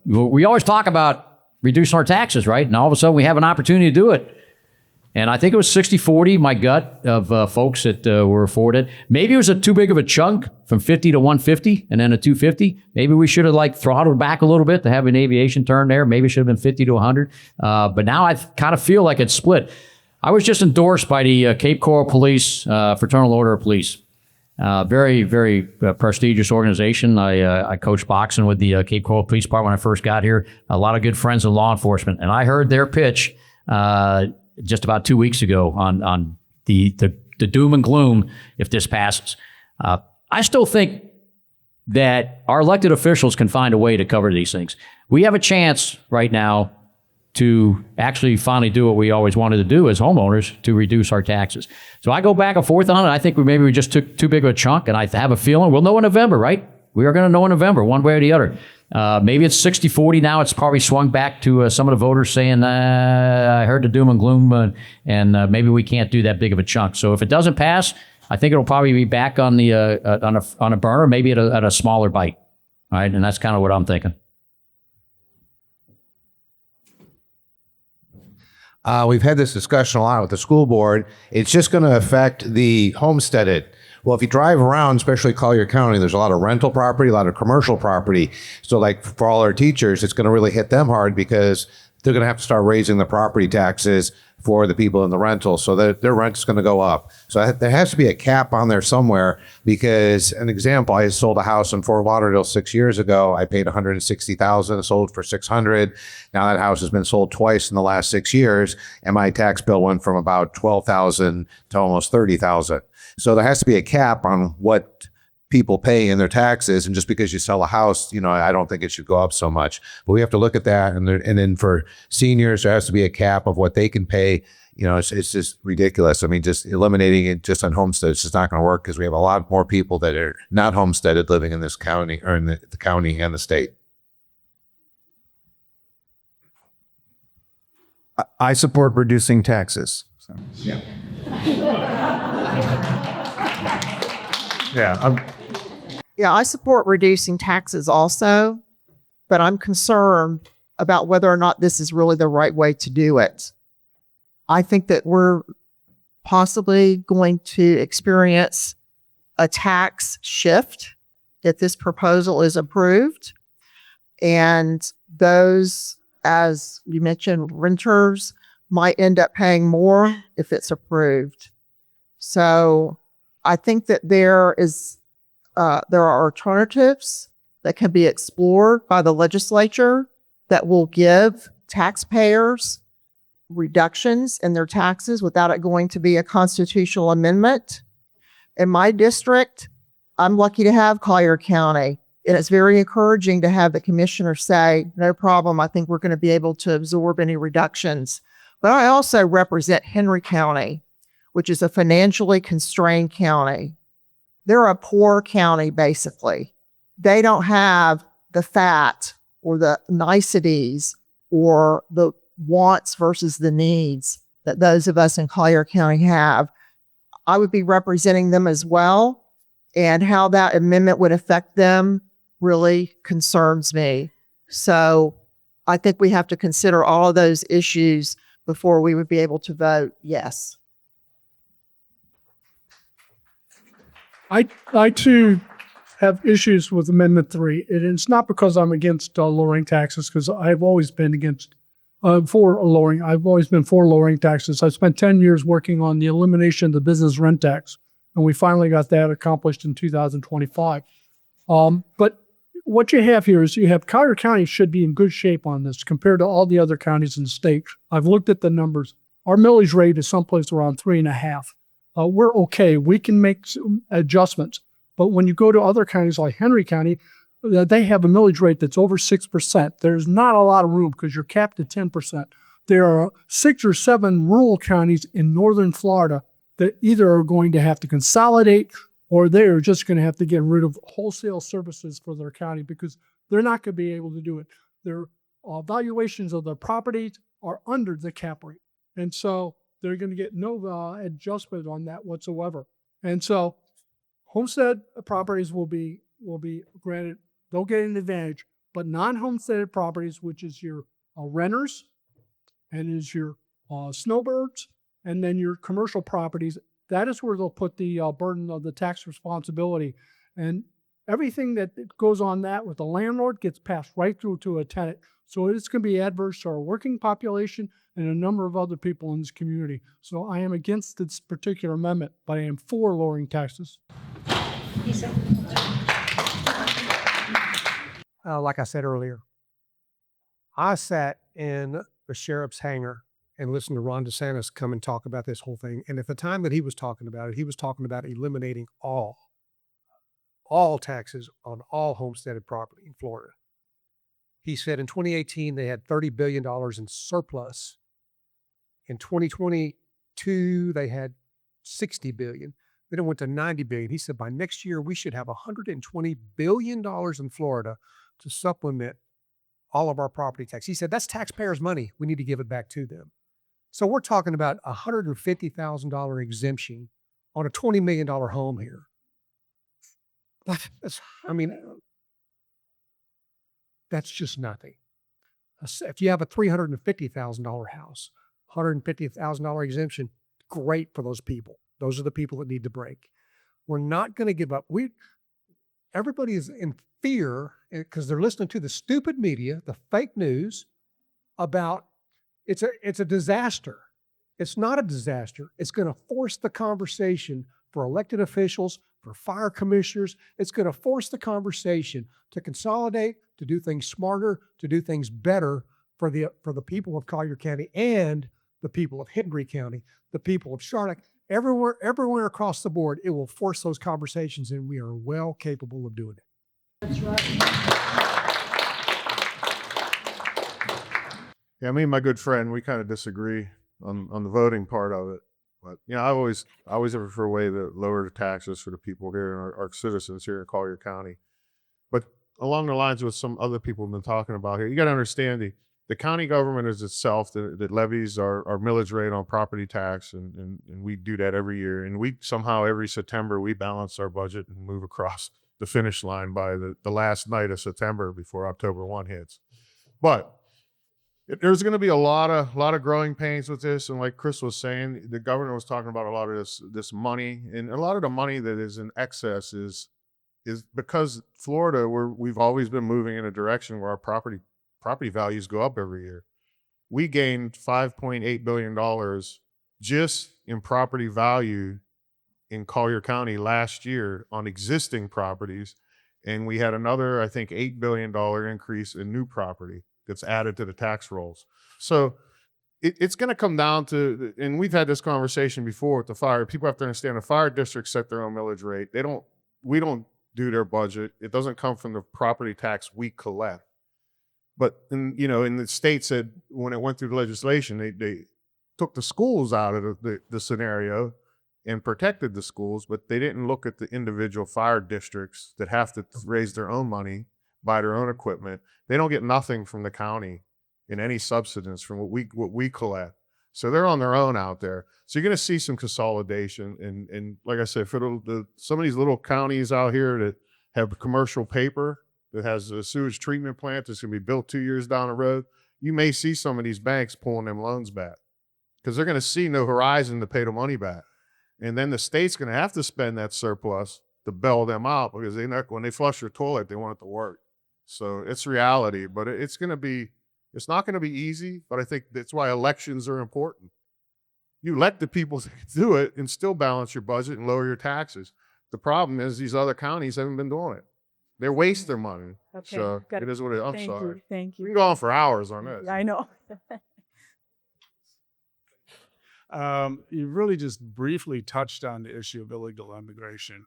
We always talk about reducing our taxes, right? And all of a sudden we have an opportunity to do it. And I think it was 60-40, my gut, of folks that were afforded. Maybe it was too big of a chunk from 50 to 150 and then a 250. Maybe we should have throttled back a little bit to have an aviation turn there. Maybe it should have been 50 to 100. But now I kind of feel like it's split. I was just endorsed by the Cape Coral Police, Fraternal Order of Police. Very, very prestigious organization. I coached boxing with the Cape Coral Police Department when I first got here. A lot of good friends in law enforcement. And I heard their pitch just about 2 weeks ago on the doom and gloom if this passes. I still think that our elected officials can find a way to cover these things. We have a chance right now to actually finally do what we always wanted to do as homeowners, to reduce our taxes. So I go back and forth on it. I think we just took too big of a chunk, and I have a feeling we'll know in November, right? We are going to know in November, one way or the other. Maybe it's 60-40 now. It's probably swung back to some of the voters saying, I heard the doom and gloom, and maybe we can't do that big of a chunk. So if it doesn't pass, I think it'll probably be back on the on a burner, maybe at a smaller bite. All right, and that's kind of what I'm thinking. We've had this discussion a lot with the school board. It's just going to affect the homesteaded. Well, if you drive around, especially Collier County, there's a lot of rental property, a lot of commercial property. So like for all our teachers, it's going to really hit them hard because they're going to have to start raising the property taxes for the people in the rental, so that their rent's going to go up. So there has to be a cap on there somewhere, because an example, I sold a house in Fort Lauderdale 6 years ago. I paid $160,000, sold for $600. Now that house has been sold twice in the last 6 years, and my tax bill went from about $12,000 to almost $30,000. So there has to be a cap on what people pay in their taxes, and just because you sell a house, I don't think it should go up so much. But we have to look at that, and then for seniors, there has to be a cap of what they can pay. It's just ridiculous. I mean, just eliminating it just on homestead, it's just not going to work, because we have a lot more people that are not homesteaded living in this county, or in the county and the state. I support reducing taxes. So. Yeah. Yeah, I support reducing taxes also, but I'm concerned about whether or not this is really the right way to do it. I think that we're possibly going to experience a tax shift if this proposal is approved. And those, as you mentioned, renters might end up paying more if it's approved. So I think that there are alternatives that can be explored by the legislature that will give taxpayers reductions in their taxes without it going to be a constitutional amendment. In my district, I'm lucky to have Collier County, and it's very encouraging to have the commissioner say, no problem, I think we're going to be able to absorb any reductions. But I also represent Henry County, which is a financially constrained county. They're a poor county, basically. They don't have the fat or the niceties or the wants versus the needs that those of us in Collier County have. I would be representing them as well, and how that amendment would affect them really concerns me. So I think we have to consider all of those issues before we would be able to vote yes. I too have issues with Amendment 3. And it's not because I'm against lowering taxes, because I've always been for lowering taxes. I spent 10 years working on the elimination of the business rent tax, and we finally got that accomplished in 2025. But what you have here is Collier County should be in good shape on this compared to all the other counties in the state. I've looked at the numbers. Our millage rate is someplace around 3.5. We're okay. We can make adjustments. But when you go to other counties like Henry County, they have a millage rate that's over 6%. There's not a lot of room because you're capped at 10%. There are 6 or 7 rural counties in northern Florida that either are going to have to consolidate, or they're just going to have to get rid of wholesale services for their county because they're not going to be able to do it. Their valuations of their properties are under the cap rate. And so they're going to get no adjustment on that whatsoever. And so homestead properties will be granted, they'll get an advantage, but non-homesteaded properties, which is your renters and is your snowbirds, and then your commercial properties, that is where they'll put the burden of the tax responsibility. And everything that goes on that with the landlord gets passed right through to a tenant. So it's going to be adverse to our working population and a number of other people in this community. So I am against this particular amendment, but I am for lowering taxes. Like I said earlier, I sat in the sheriff's hangar and listened to Ron DeSantis come and talk about this whole thing. And at the time that he was talking about it, he was talking about eliminating all taxes on all homesteaded property in Florida. He said in 2018, they had $30 billion in surplus. In 2022, they had $60 billion. Then it went to $90 billion. He said by next year, we should have $120 billion in Florida to supplement all of our property tax. He said that's taxpayers' money. We need to give it back to them. So we're talking about a $150,000 exemption on a $20 million home here. That's just nothing. If you have a $350,000 house, $150,000 exemption, great for those people. Those are the people that need to break. We're not going to give up. Everybody is in fear because they're listening to the stupid media, the fake news about it's a disaster. It's not a disaster. It's going to force the conversation for elected officials, for fire commissioners. It's going to force the conversation to consolidate, to do things smarter, to do things better for the people of Collier County and the people of Henry County, the people of Charlotte, everywhere across the board. It will force those conversations, and we are well capable of doing it. Yeah, me and my good friend, we kind of disagree on the voting part of it. But I always look for a way to lower the taxes for the people here and our citizens here in Collier County. But along the lines of what some other people have been talking about here, you got to understand the county government is itself that levies our millage rate on property tax, and we do that every year. And we somehow every September we balance our budget and move across the finish line by the last night of September before October 1 hits. But there's going to be a lot of growing pains with this, and like Chris was saying, the governor was talking about a lot of this money, and a lot of the money that is in excess is because Florida, we've always been moving in a direction where our property values go up every year. We gained $5.8 billion just in property value in Collier County last year on existing properties, and we had another, I think, $8 billion increase in new property that's added to the tax rolls. So it's going to come down to, and we've had this conversation before with the fire. People have to understand the fire districts set their own millage rate. We don't do their budget. It doesn't come from the property tax we collect. But in the state said when it went through the legislation, they took the schools out of the scenario and protected the schools, but they didn't look at the individual fire districts that have to raise their own money, buy their own equipment. They don't get nothing from the county in any subsistence from what we collect. So they're on their own out there. So you're going to see some consolidation. And like I said, for some of these little counties out here that have commercial paper that has a sewage treatment plant that's going to be built 2 years down the road, you may see some of these banks pulling them loans back because they're going to see no horizon to pay the money back. And then the state's going to have to spend that surplus to bail them out because when they flush their toilet, they want it to work. So it's reality, but it's not going to be easy, but I think that's why elections are important. You elect the people to do it and still balance your budget and lower your taxes. The problem is these other counties haven't been doing it. They waste their money. Okay. So it is what it is. I'm sorry. Thank We you. can go on for hours on this. I know. You really just briefly touched on the issue of illegal immigration.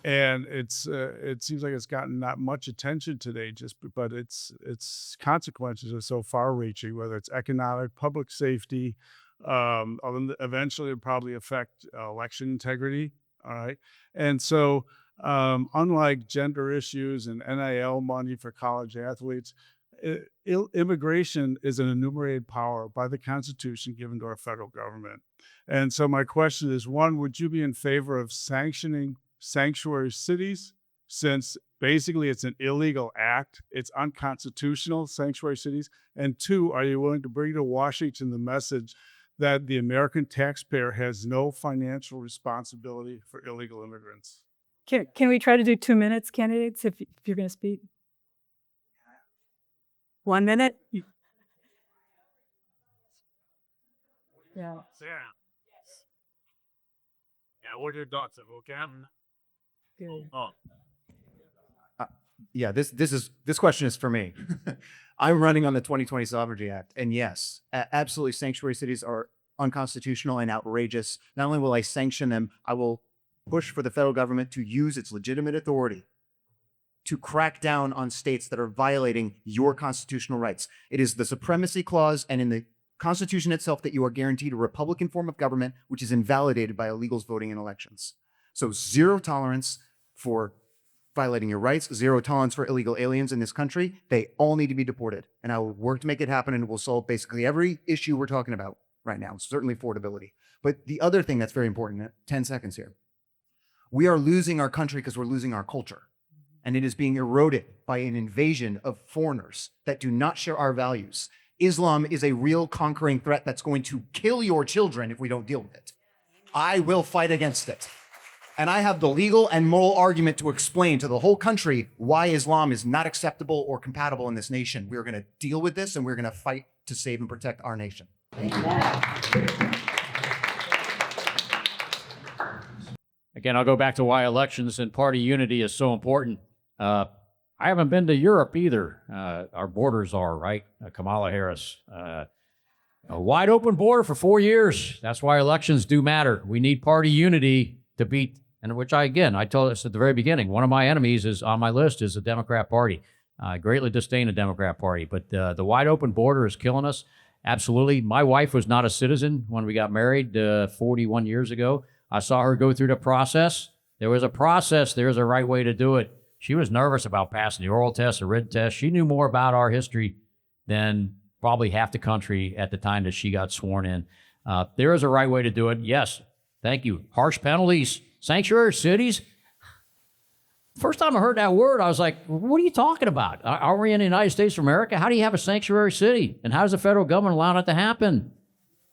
And it seems like it's gotten not much attention today, but its consequences are so far-reaching, whether it's economic, public safety, eventually it'll probably affect election integrity. All right. And so unlike gender issues and NIL money for college athletes, immigration is an enumerated power by the Constitution given to our federal government. And so my question is, one, would you be in favor of sanctioning sanctuary cities, since basically it's an illegal act, it's unconstitutional, sanctuary cities? And two, are you willing to bring to Washington the message that the American taxpayer has no financial responsibility for illegal immigrants? Can we try to do 2 minutes, candidates, if you're going to speak? 1 minute? Yeah. Yeah. Yeah, what are your thoughts, okay? Good. Oh. Yeah, this question is for me. I'm running on the 2020 Sovereignty Act, and yes, absolutely, sanctuary cities are unconstitutional and outrageous. Not only will I sanction them, I will push for the federal government to use its legitimate authority to crack down on states that are violating your constitutional rights. It is the Supremacy Clause and in the Constitution itself that you are guaranteed a Republican form of government, which is invalidated by illegals voting in elections. So zero tolerance for violating your rights, zero tolerance for illegal aliens in this country. They all need to be deported. And I will work to make it happen, and it will solve basically every issue we're talking about right now, certainly affordability. But the other thing that's very important, 10 seconds here. We are losing our country because we're losing our culture. And it is being eroded by an invasion of foreigners that do not share our values. Islam is a real conquering threat that's going to kill your children if we don't deal with it. I will fight against it. And I have the legal and moral argument to explain to the whole country why Islam is not acceptable or compatible in this nation. We're going to deal with this, and we're going to fight to save and protect our nation. Amen. Again, I'll go back to why elections and party unity is so important. I haven't been to Europe either. Our borders are, right? Kamala Harris. A wide open border for 4 years. That's why elections do matter. We need party unity to beat, and which I told us at the very beginning, one of my enemies is on my list is the Democrat Party. I greatly disdain the Democrat Party, but the wide open border is killing us. Absolutely. My wife was not a citizen when we got married 41 years ago. I saw her go through the process. There was a process. There's a right way to do it. She was nervous about passing the oral test, the written test. She knew more about our history than probably half the country at the time that she got sworn in. There is a right way to do it. Yes. Thank you. Harsh penalties. Sanctuary cities. First time I heard that word, I was like, what are you talking about? Are we in the United States of America? How do you have a sanctuary city? And how does the federal government allow that to happen?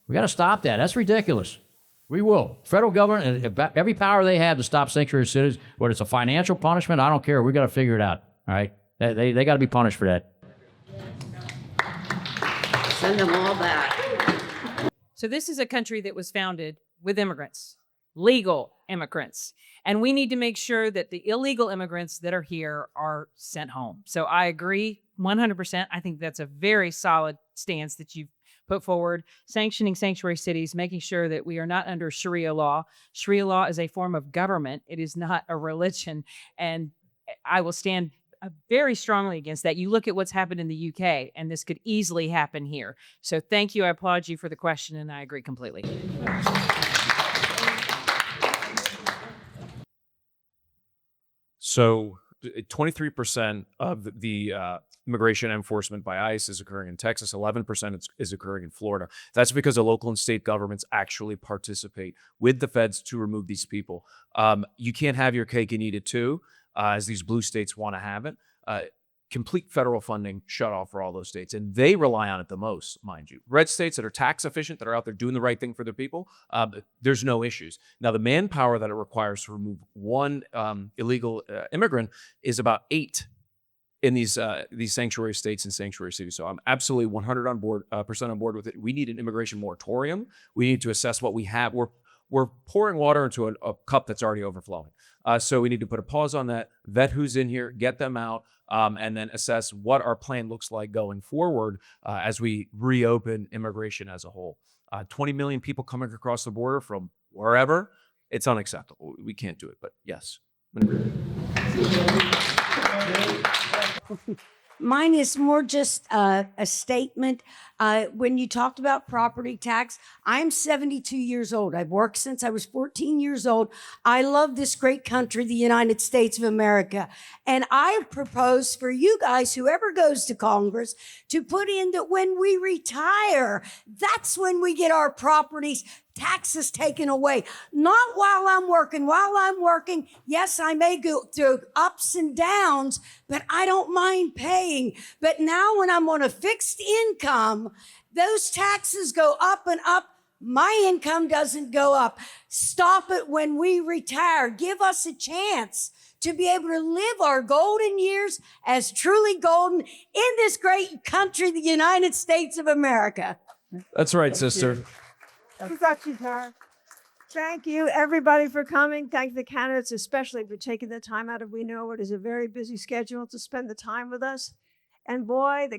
We got to stop that. That's ridiculous. We will. Federal government, every power they have to stop sanctuary cities, whether it's a financial punishment, I don't care. We got to figure it out. All right? They got to be punished for that. Send them all back. So this is a country that was founded with immigrants, legal immigrants. And we need to make sure that the illegal immigrants that are here are sent home. So I agree 100%. I think that's a very solid stance that you've put forward. Sanctioning sanctuary cities, making sure that we are not under Sharia law. Sharia law is a form of government. It is not a religion. And I will stand very strongly against that. You look at what's happened in the UK, and this could easily happen here. So thank you. I applaud you for the question, and I agree completely. So 23% of the immigration enforcement by ICE is occurring in Texas. 11% is occurring in Florida. That's because the local and state governments actually participate with the feds to remove these people. You can't have your cake and eat it too, as these blue states want to have it. Complete federal funding shut off for all those states, and they rely on it the most, mind you. Red states that are tax efficient, that are out there doing the right thing for their people, there's no issues. Now, the manpower that it requires to remove one illegal immigrant is about 8 in these sanctuary states and sanctuary cities. So I'm absolutely 100% on board with it. We need an immigration moratorium. We need to assess what we have. We're pouring water into a cup that's already overflowing. So we need to put a pause on that, vet who's in here, get them out, and then assess what our plan looks like going forward as we reopen immigration as a whole. 20 million people coming across the border from wherever, it's unacceptable. We can't do it, but yes. Mine is more just a statement. When you talked about property tax, I'm 72 years old. I've worked since I was 14 years old. I love this great country, the United States of America. And I propose for you guys, whoever goes to Congress, to put in that when we retire, that's when we get our properties taxes taken away. Not while I'm working. While I'm working, yes, I may go through ups and downs, but I don't mind paying. But now when I'm on a fixed income, those taxes go up and up. My income doesn't go up. Stop it when we retire. Give us a chance to be able to live our golden years as truly golden in this great country, the United States of America. That's right, sister. Thank you, everybody, for coming. Thank the candidates, especially for taking the time out of, we know it is a very busy schedule, to spend the time with us. And boy, the